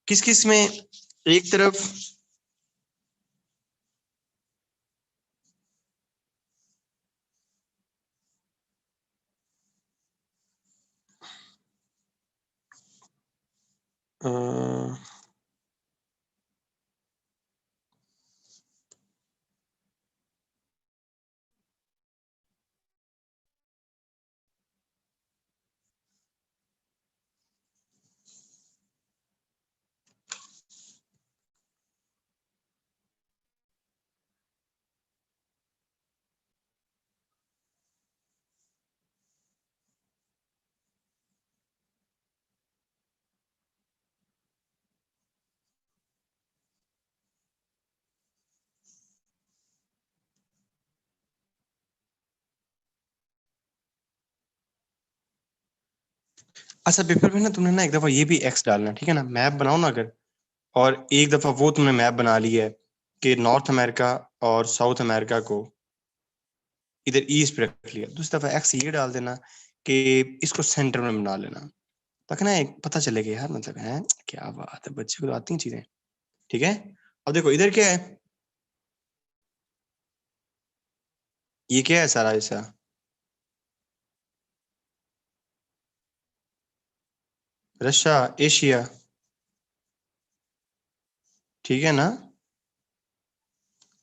किस किस में? एक तरफ अ, अच्छा, पेपर में ना तुमने ना एक दफा ये भी एक्स डालना, ठीक है ना? मैप बनाओ ना अगर, और एक दफा वो तुमने मैप बना ली है कि नॉर्थ अमेरिका और साउथ अमेरिका को इधर ईस्ट पे रख लिया, दूसरी दफा एक्स ये डाल देना कि इसको सेंटर में बना लेना, ताकि ना एक पता चलेगा यार, मतलब है क्या बात है, बच्चे को तो आती हैं चीजें। ठीक है, अब देखो इधर क्या है, ये क्या है सारा ऐसा? रशिया, एशिया, ठीक है ना?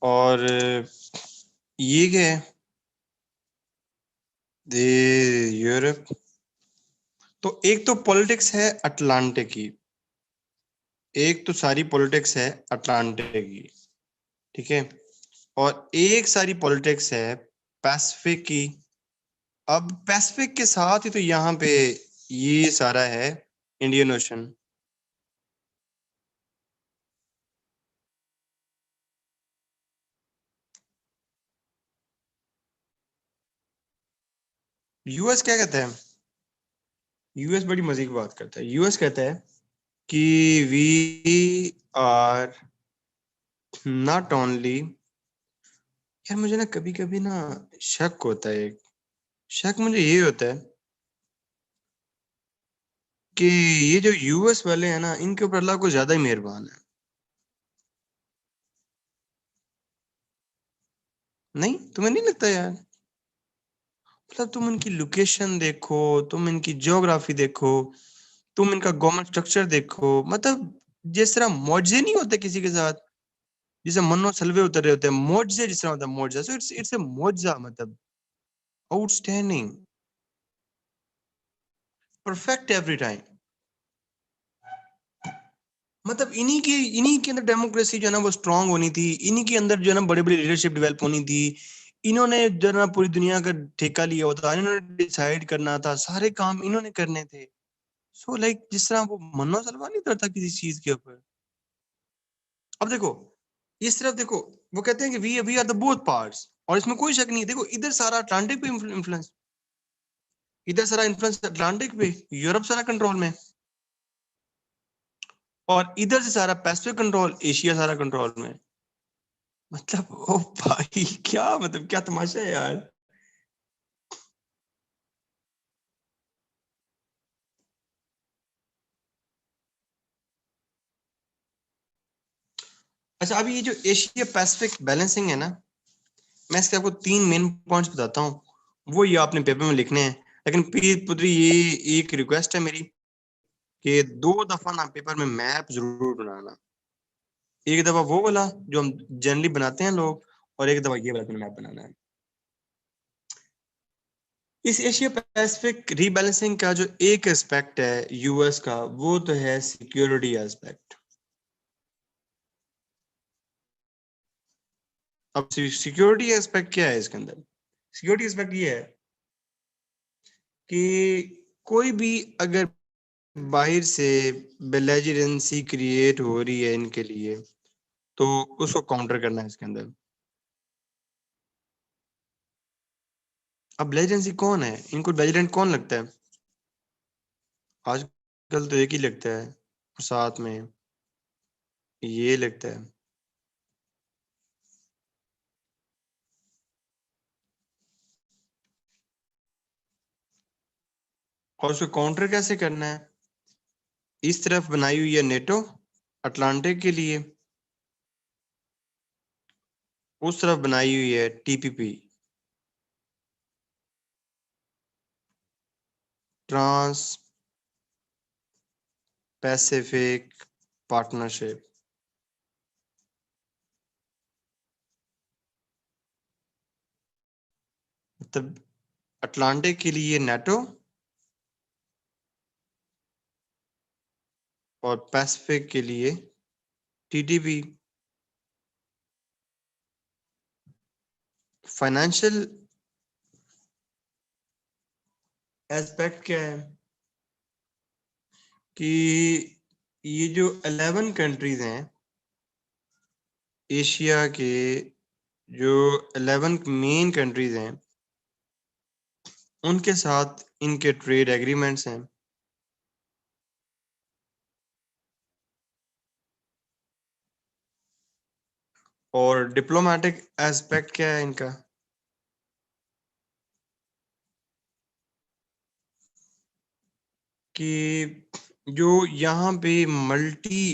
और ये क्या है? ये यूरोप। तो एक तो पॉलिटिक्स है अटलांटिक की, एक तो सारी पॉलिटिक्स है अटलांटिक की, ठीक है, और एक सारी पॉलिटिक्स है पैसिफिक की। अब पैसिफिक के साथ ही तो यहाँ पे ये सारा है इंडियन ओशन। यूएस क्या कहता है? यूएस बड़ी मजे की बात करता है। यूएस कहता है कि वी आर नॉट ओनली, यार मुझे ना कभी कभी ना शक होता है, शक मुझे ये होता है कि ये जो यूएस वाले हैं ना, इनके ऊपर अल्लाह को ज्यादा ही मेहरबान है। नहीं, तुम्हें नहीं लगता यार? मतलब तुम इनकी लोकेशन देखो, तुम इनकी ज्योग्राफी देखो, तुम इनका गवर्नमेंट स्ट्रक्चर देखो, मतलब जिस तरह मुआवजे नहीं होते किसी के साथ, जैसे मन्नो सलवे उतर रहे होते हैं, मुआवजे जिस तरह होता है मुआवजा, सो इट्स ए मुआवजा, मतलब आउटस्टैंडिंग, परफेक्ट एवरी टाइम। मतलब इन्हीं के अंदर डेमोक्रेसी जो है ना वो स्ट्रांग होनी थी, इन्हीं के अंदर जो है ना बड़ी बड़ी लीडरशिप डेवलप होनी थी। इन्होंने जो है ना पूरी दुनिया का ठेका लिया हुआ था, इन्होंने डिसाइड करना था, सारे काम इन्होंने करने थे। सो लाइक जिस तरह वो मन्नो सलवा नहीं करता किसी चीज के ऊपर। अब देखो, इस तरफ देखो, वो कहते हैं कि we are the both parts, और इसमें कोई शक नहीं है। देखो इधर सारा अटलांटिक पे इन्फ्लुएंस, इधर सारा इन्फ्लुएंस अटलांटिक पे, यूरोप सारा कंट्रोल में, और इधर से सारा पैसिफिक कंट्रोल, एशिया सारा कंट्रोल में। मतलब ओ भाई, क्या मतलब क्या तमाशा है यार। अच्छा, अभी ये जो एशिया पैसिफिक बैलेंसिंग है ना, मैं इसके आपको तीन मेन पॉइंट्स बताता हूँ, वो ये आपने पेपर में लिखने हैं। लेकिन पीर पुत्री, ये एक रिक्वेस्ट है मेरी कि दो दफा ना पेपर में मैप जरूर बनाना। एक दफा वो वाला जो हम जनरली बनाते हैं लोग, और एक दफा ये वाला मैप बनाना है। इस एशिया पैसिफिक रीबैलेंसिंग का जो एक एस्पेक्ट है यूएस का, वो तो है सिक्योरिटी एस्पेक्ट। अब सिक्योरिटी एस्पेक्ट क्या है इसके अंदर? सिक्योरिटी एस्पेक्ट ये है कि कोई भी अगर बाहर से बेलेजिरेंसी क्रिएट हो रही है इनके लिए, तो उसको काउंटर करना है इसके अंदर। अब बेलेजिरेंसी कौन है, इनको बेलिजेंट कौन लगता है? आजकल तो एक ही लगता है, साथ में ये लगता है। और उसको काउंटर कैसे करना है? इस तरफ बनाई हुई है नेटो अटलांटिक के लिए, उस तरफ बनाई हुई है टीपीपी, ट्रांस पैसिफिक पार्टनरशिप। मतलब अटलांटिक के लिए नेटो, और पैसिफिक के लिए टीटीपी। फाइनेंशियल एस्पेक्ट क्या है कि ये जो 11 कंट्रीज हैं एशिया के, जो 11 मेन कंट्रीज हैं, उनके साथ इनके ट्रेड एग्रीमेंट्स हैं। और डिप्लोमेटिक एस्पेक्ट क्या है इनका कि जो यहाँ पे मल्टी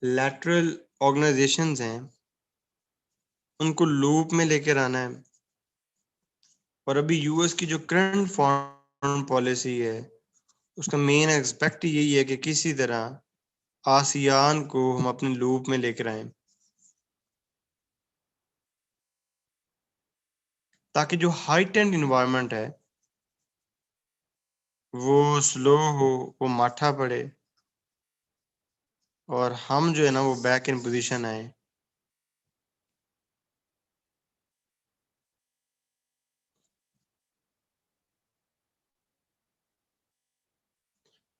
लैटरल ऑर्गेनाइजेशंस हैं, उनको लूप में लेकर आना है। और अभी यूएस की जो करंट फॉरेन पॉलिसी है, उसका मेन एस्पेक्ट यही है कि किसी तरह आसियान को हम अपने लूप में लेकर आए, ताकि जो हाइटेंड इन्वायरमेंट है वो स्लो हो, वो माठा पड़े। और हम जो है ना वो बैक इन पोजीशन आए।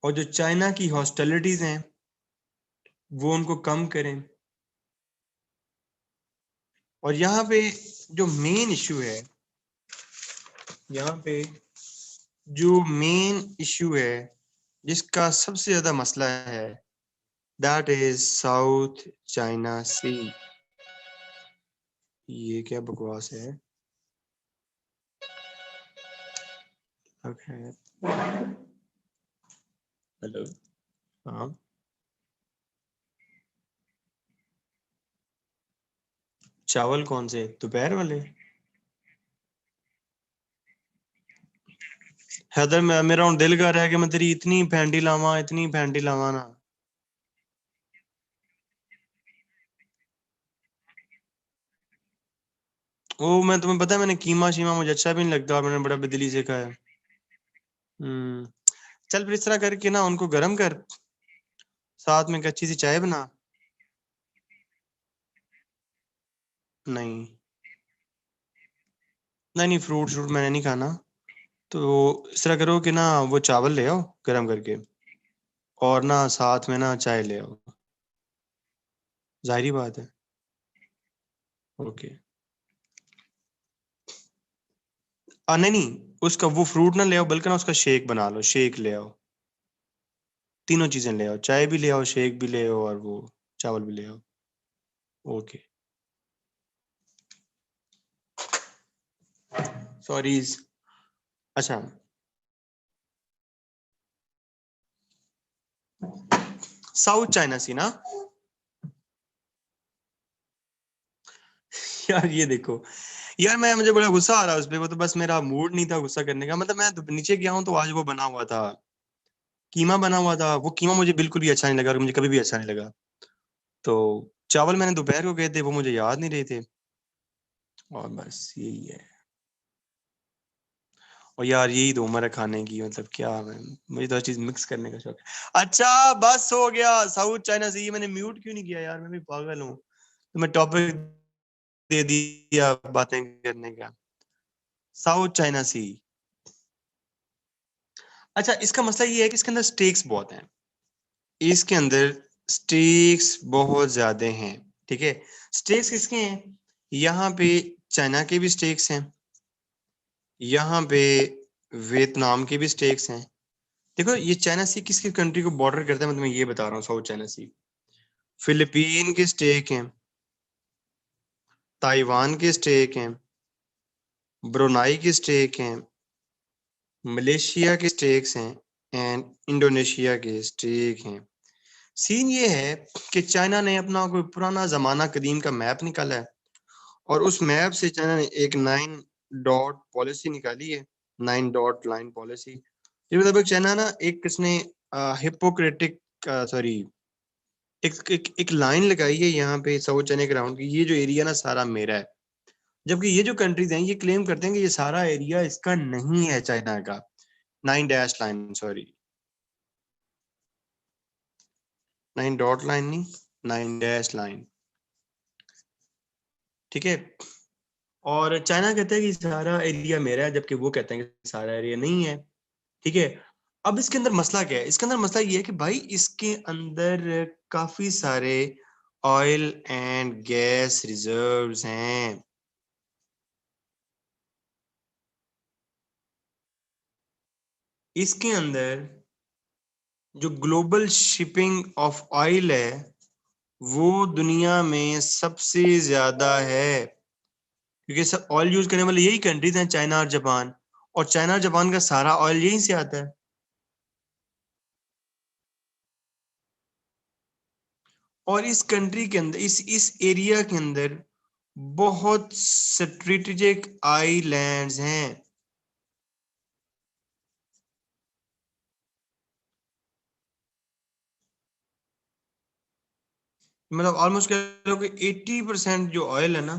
और जो चाइना की हॉस्टिलिटीज हैं वो उनको कम करें। और यहाँ पे जो मेन इशू है, यहाँ पे जो मेन इशू है जिसका सबसे ज्यादा मसला है, दैट इज साउथ चाइना सी। ये क्या बकवास है? Okay, hello. हाँ, चावल कौन से दोपहर वाले? हैदर, मेरा हूं दिल कर रहा है कि मैं तेरी इतनी फैंडी लावा, इतनी फैंडी लावा ना। वो मैं तुम्हें पता है, मैंने कीमा शीमा मुझे अच्छा भी नहीं लगता और मैंने बड़ा बेदिली से खाया। हम्म। चल फिर इस तरह करके ना उनको गर्म कर, साथ में एक अच्छी सी चाय बना। नहीं नहीं नहीं, फ्रूट फ्रूट मैंने नहीं खाना। तो इस तरह करो कि ना वो चावल ले आओ गर्म करके, और ना साथ में ना चाय ले आओ। जाहिर बात है। ओके। नहीं नहीं, उसका वो फ्रूट ना ले आओ, बल्कि ना उसका शेक बना लो, शेक ले आओ। तीनों चीजें ले आओ, चाय भी ले आओ, शेक भी ले आओ, और वो चावल भी ले आओ। ओके। सॉरी। अच्छा, साउथ चाइना सी ना। यार ये देखो, यार मैं मुझे बड़ा गुस्सा आ रहा है उस पे। वो तो बस मेरा मूड नहीं था गुस्सा करने का, मतलब मैं नीचे गया हूँ तो आज वो बना हुआ था, कीमा बना हुआ था। वो कीमा मुझे बिल्कुल भी अच्छा नहीं लगा और मुझे कभी भी अच्छा नहीं लगा। तो चावल मैंने दोपहर को गए थे, वो मुझे याद नहीं रहे थे। और बस यही है। और यार यही तो उम्र है खाने की, मतलब क्या मैं, मुझे तो हर चीज मिक्स करने का शौक है। अच्छा बस हो गया, साउथ चाइना से। ये मैंने म्यूट क्यों नहीं किया यार, मैं भी पागल हूँ। तो मैं टॉपिक दे दिया बातें करने का। साउथ चाइना सी। अच्छा, इसका मसला ये है कि इसके अंदर स्टेक्स बहुत हैं। इसके अंदर स्टेक्स बहुत ज्यादा हैं। ठीक है, स्टेक्स किसके हैं? यहाँ पे चाइना के भी स्टेक्स हैं, यहाँ पे वियतनाम के भी स्टेक्स हैं। देखो ये चाइना सी किसकी कंट्री को बॉर्डर करता है, मैं तुम्हें ये बता रहा हूँ। साउथ चाइना सी फिलीपीन के स्टेक हैं, ताइवान के स्टेक हैं, ब्रुनाई के स्टेक हैं, मलेशिया के स्टेक्स हैं, एंड इंडोनेशिया के स्टेक हैं। सीन ये है कि चाइना ने अपना कोई पुराना जमाना कदीम का मैप निकाला है, और उस मैप से चाइना ने एक 9 डॉट पॉलिसी निकाली है। 9 डॉट लाइन पॉलिसी। ये मतलब चाइना ना एक किसने हिपोक्रेटिक, सॉरी, एक लाइन लगाई है यहाँ पे साउथ चाइना के राउंड की, ये जो एरिया ना सारा मेरा है। जबकि ये जो कंट्रीज हैं ये क्लेम करते हैं कि ये सारा एरिया इसका नहीं है चाइना का। 9 dash line, sorry, 9 dot line नहीं, 9 डैश लाइन। ठीक है। और चाइना कहता है कि सारा एरिया मेरा है, जबकि वो कहते हैं कि सारा एरिया नहीं है। ठीक है। अब इसके अंदर मसला क्या है? इसके अंदर मसला ये है कि भाई इसके अंदर काफी सारे ऑयल एंड गैस रिजर्व्स हैं। इसके अंदर जो ग्लोबल शिपिंग ऑफ ऑयल है वो दुनिया में सबसे ज्यादा है, क्योंकि सब ऑयल यूज करने वाले यही कंट्रीज हैं, चाइना और जापान। और चाइना और जापान का सारा ऑयल यहीं से आता है। और इस कंट्री के अंदर, इस एरिया के अंदर बहुत स्ट्रेटेजिक आइलैंड्स हैं। मतलब ऑलमोस्ट कह लो कि 80% जो ऑयल है ना,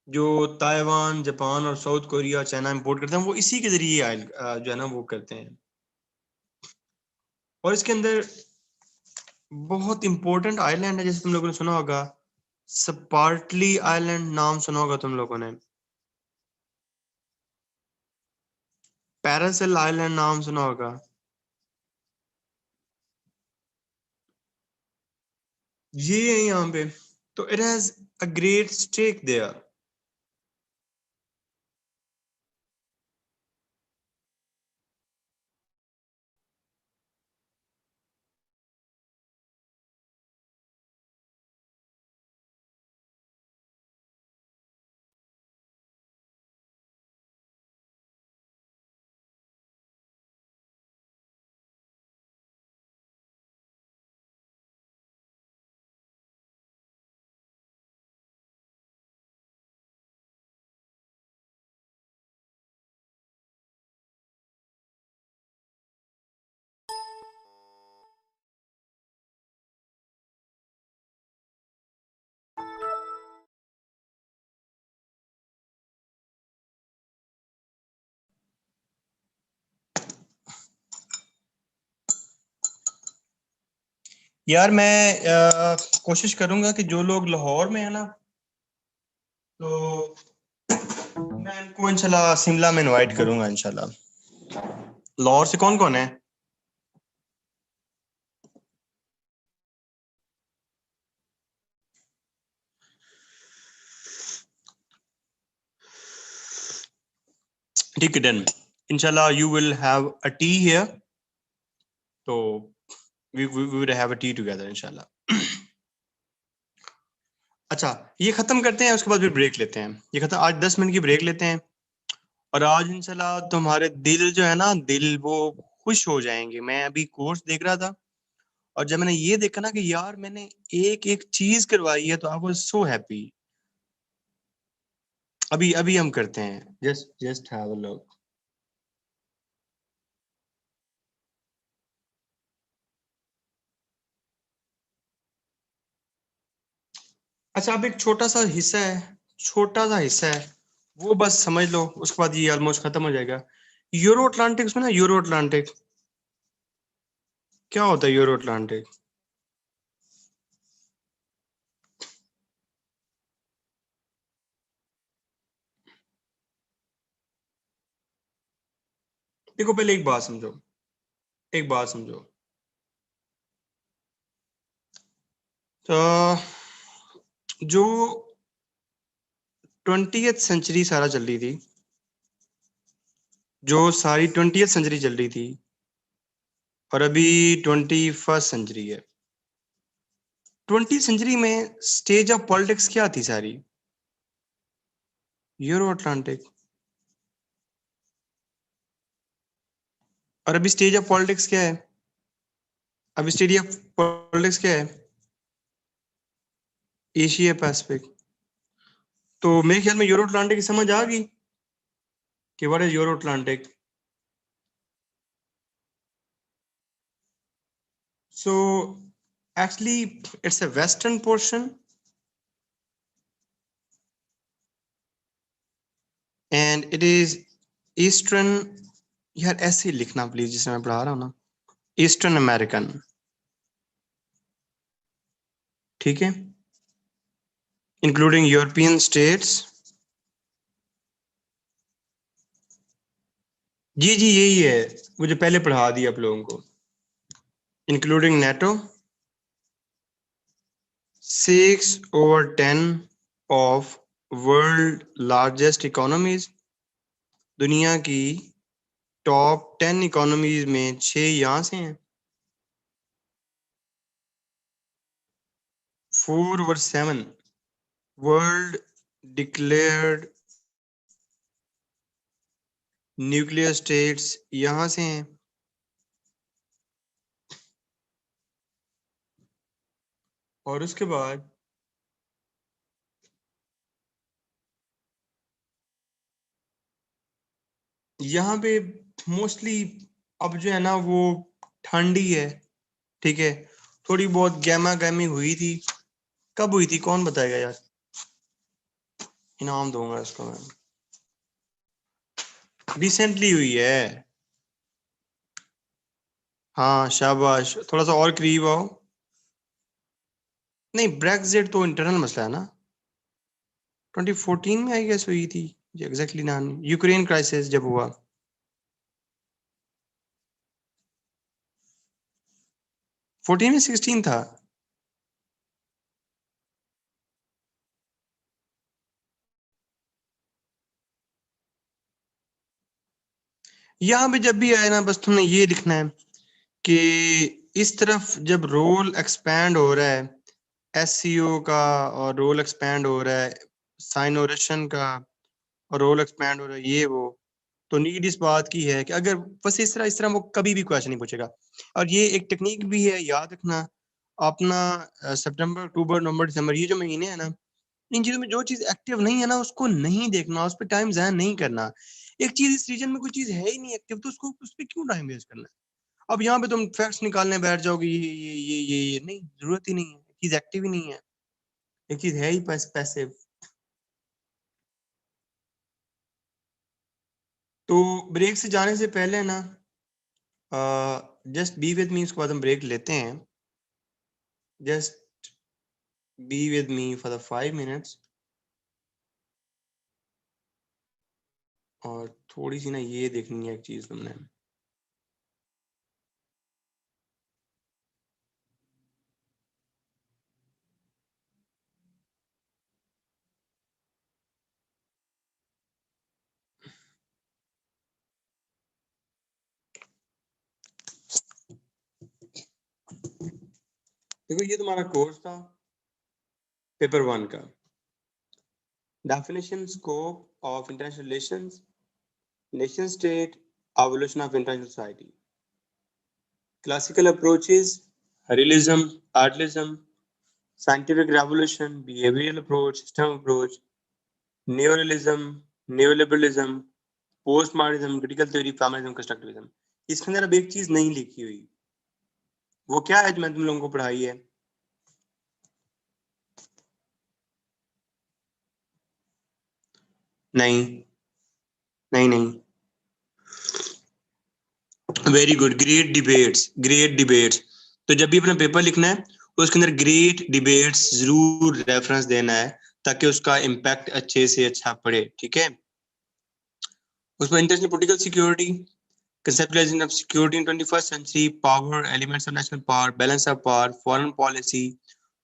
जो ताइवान, जापान और साउथ कोरिया, चाइना इंपोर्ट करते हैं, वो इसी के जरिए ऑयल जो है ना वो करते हैं। और इसके अंदर बहुत इंपॉर्टेंट आइलैंड है, जैसे तुम लोगों ने सुना होगा स्पार्टली आइलैंड, नाम सुना होगा तुम लोगों ने। पैरासेल आइलैंड नाम सुना होगा। ये है यहाँ पे। तो it has a great stake there. यार मैं कोशिश करूंगा कि जो लोग लाहौर में है ना, तो मैं इनको इंशाल्लाह शिमला में इनवाइट करूंगा इंशाल्लाह। लाहौर से कौन कौन है? ठीक है, डन। इंशाल्लाह you will have a tea here, तो we will have a tea together इंशाल्लाह। अच्छा, ये खत्म करते हैं, उसके बाद फिर ब्रेक लेते हैं। ये खत्म, आज 10 मिनट की ब्रेक लेते हैं। और आज इंशाल्लाह तुम्हारे दिल जो है ना, दिल वो खुश हो जाएंगे। मैं अभी कोर्स देख रहा था, और जब मैंने ये देखा ना कि यार मैंने एक एक चीज करवाई है, तो आई वाज सो हैप्पी। अभी अभी हम करते हैं, just just have a look. अच्छा, अब एक छोटा सा हिस्सा है, छोटा सा हिस्सा है, वो बस समझ लो, उसके बाद ये ऑलमोस्ट खत्म हो जाएगा। यूरो अटलांटिक में ना, यूरो अटलांटिक क्या होता है? यूरो अटलांटिक देखो, पहले एक बात समझो, एक बात समझो। तो जो 20th सेंचुरी सारा चल रही थी, जो सारी 20th सेंचुरी चल रही थी, और अभी 21st सेंचुरी है। 20th सेंचुरी में स्टेज ऑफ पॉलिटिक्स क्या थी सारी? Euro Atlantic. और अभी स्टेज ऑफ पॉलिटिक्स क्या है? अभी स्टेज ऑफ पॉलिटिक्स क्या है? Asia Pacific. तो मेरे ख्याल में यूरो अटलांटिक की समझ आ गई कि what is euro Atlantic. So actually it's a western portion and it is eastern. यार ऐसे ही लिखना प्लीज, जिसे मैं पढ़ा रहा हूँ ना, ईस्टर्न अमेरिकन। ठीक है, इंक्लूडिंग यूरोपियन स्टेट्स। जी जी, यही है, मुझे पहले पढ़ा दिया आप लोगों को। Including NATO, 6/10 of world largest economies. दुनिया की टॉप 10 इकोनॉमीज में 6 यहाँ से हैं। 4/7 वर्ल्ड डिक्लेयर्ड न्यूक्लियर स्टेट्स यहाँ से हैं। और उसके बाद यहाँ पे मोस्टली अब जो है ना, वो ठंडी है। ठीक है, थोड़ी बहुत गैमा गैमी हुई थी। कब हुई थी, कौन बताएगा यार? इनाम दूंगा इसको मैं। रिसेंटली हुई है। हाँ शाबाश, थोड़ा सा और करीब आओ। नहीं, ब्रेक्जिट तो इंटरनल मसला है ना, 2014 में आई गेस हुई थी, एग्जैक्टली ना, यूक्रेन क्राइसिस जब हुआ। फोर्टीन में 16 था। यहाँ पे जब भी आए ना, बस तुमने ये लिखना है कि इस तरफ जब रोल एक्सपैंड हो रहा है एससीओ का, और रोल एक्सपैंड हो रहा है साइनोरेशन का, और रोल एक्सपैंड हो रहा है ये वो, तो नीड इस बात की है कि अगर बस इस तरह वो कभी भी क्वेश्चन नहीं पूछेगा। और ये एक टेक्निक भी है, याद रखना अपना, सितंबर अक्टूबर नवंबर दिसंबर ये जो महीने हैं ना, इन चीजों में जो चीज एक्टिव नहीं है ना उसको नहीं देखना, उस पर टाइम ज़ाया नहीं करना। एक चीज इस रीजन में कोई चीज है ही नहीं एक्टिव, तो उसको उस पर क्यों टाइम वेस्ट करना है। अब यहाँ पे तुम फैक्ट्स निकालने बैठ जाओगे, ये नहीं, जरूरत ही नहीं है, चीज एक्टिव ही नहीं है, एक चीज है ही पैसिव। तो ब्रेक से जाने से पहले ना, जस्ट बी विद मी, उसके बाद हम ब्रेक लेते हैं। Just be with me for the 5 minutes, और थोड़ी सी ना ये देखनी है एक चीज तुमने। देखो ये तुम्हारा कोर्स था पेपर 1 का, definition scope of international relations, nation state, evolution of international society, classical approaches, realism, idealism, scientific revolution, behavioral approach, system approach, neorealism, neoliberalism, postmodernism, critical theory, feminism, constructivism। इसके अंदर अब एक चीज नहीं लिखी हुई, वो क्या है जो मैंने तुम लोगों को पढ़ाई है? नहीं, नहीं, नहीं। Very good, great debates, great debates. तो जब भी अपना पेपर लिखना है तो उसके अंदर ग्रेट डिबेट्स जरूर रेफरेंस देना है, ताकि उसका इम्पैक्ट अच्छे से अच्छा पड़े, ठीक है। उसमें international political security, conceptualization of security in 21st century, power, elements of national power, balance of power, foreign policy,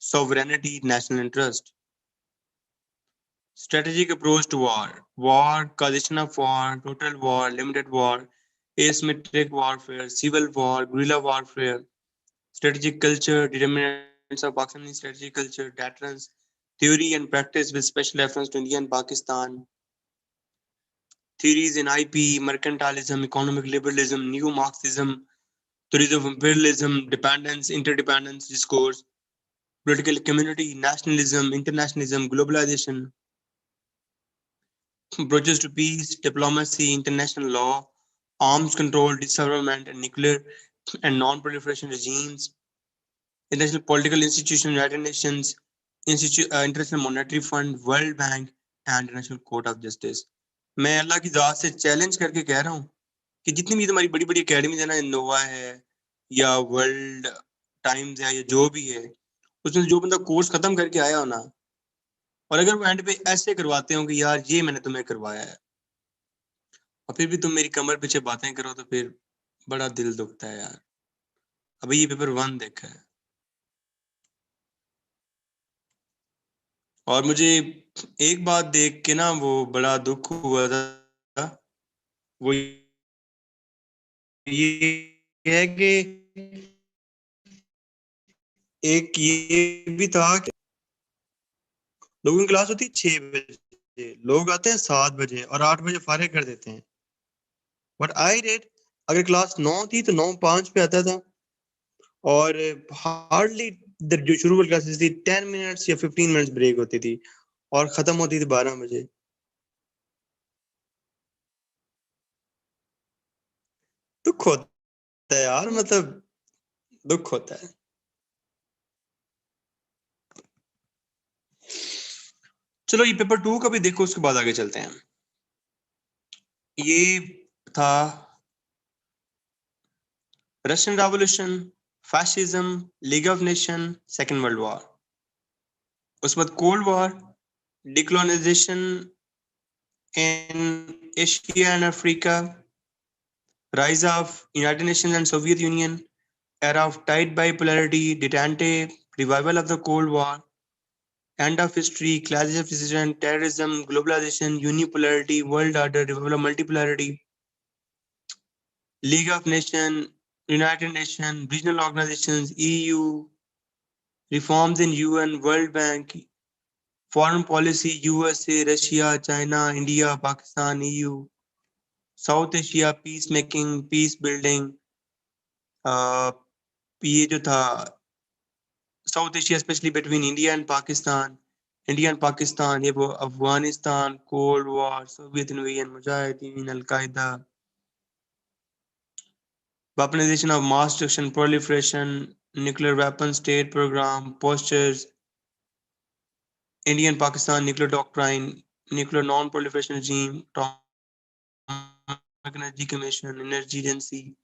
sovereignty, national interest, strategic approach to war, causation of war, total war, limited war, asymmetric warfare, civil war, guerrilla warfare, strategic culture, determinants of Pakistani strategic culture, deterrence, theory and practice with special reference to India and Pakistan, theories in IP, mercantilism, economic liberalism, new Marxism, theories of imperialism, dependence, interdependence, discourse, political community, nationalism, internationalism, globalization, approaches to peace, diplomacy, international law, arms control, disarmament, and nuclear and non-proliferation regimes, international political institutions, United Nations, International Monetary Fund, World Bank, and International Court of Justice। मैं अल्लाह की ज़ात से challenge करके कह रहा हूँ कि जितनी भी तुम्हारी बड़ी बड़ी अकेडमीज है ना, नोवा है या वर्ल्ड टाइम्स है या जो भी है, उसमें जो बंदा कोर्स खत्म करके आया हो ना, और अगर वो एंड पे ऐसे करवाते हो कि यार ये मैंने तुम्हें करवाया है, और फिर भी तुम मेरी कमर पीछे बातें करो, तो फिर बड़ा दिल दुखता है यार। अभी ये पेपर 1 देखा है, और मुझे एक बात देख के ना वो बड़ा दुख हुआ था, वो ये है कि एक ये भी था कि लोगों की क्लास होती है 6 बजे, लोग आते हैं 7 बजे और 8 बजे फारिग कर देते हैं। बट आई रेड, अगर क्लास 9 थी तो 9:05 पे आता था, और हार्डली जो शुरू वाली क्लासेस थी 10 मिनट्स या 15 मिनट्स ब्रेक होती थी, और खत्म होती थी 12 बजे। दुख होता है यार, मतलब दुख होता है। चलो ये पेपर 2 का भी देखो, उसके बाद आगे चलते हैं। ये था Russian revolution, fascism, League of Nations, Second World War। उसके बाद cold war, decolonisation in Asia and Africa, rise of United Nations and Soviet Union, era of tight bipolarity, detente, revival of the Cold War, end of history, clashes of decision, terrorism, globalization, unipolarity, world order, revival of multipolarity, League of Nations, United Nations, regional organizations, EU, reforms in UN, World Bank, foreign policy, USA, Russia, China, India, Pakistan, EU, South Asia, peacemaking, peace building, ये जो था south Asia specially between India and Pakistan, ये वो Afghanistan, cold war, Soviet union, Mujahideen, al Qaeda, weaponization of mass destruction, proliferation, nuclear weapon state program, postures, Indian Pakistan nuclear doctrine, nuclear non-proliferation regime, atomic energy commission, energy agency,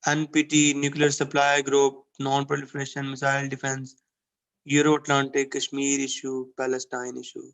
NPT, nuclear supply group, non-proliferation, missile defense, Euro-Atlantic, Kashmir issue, Palestine issue.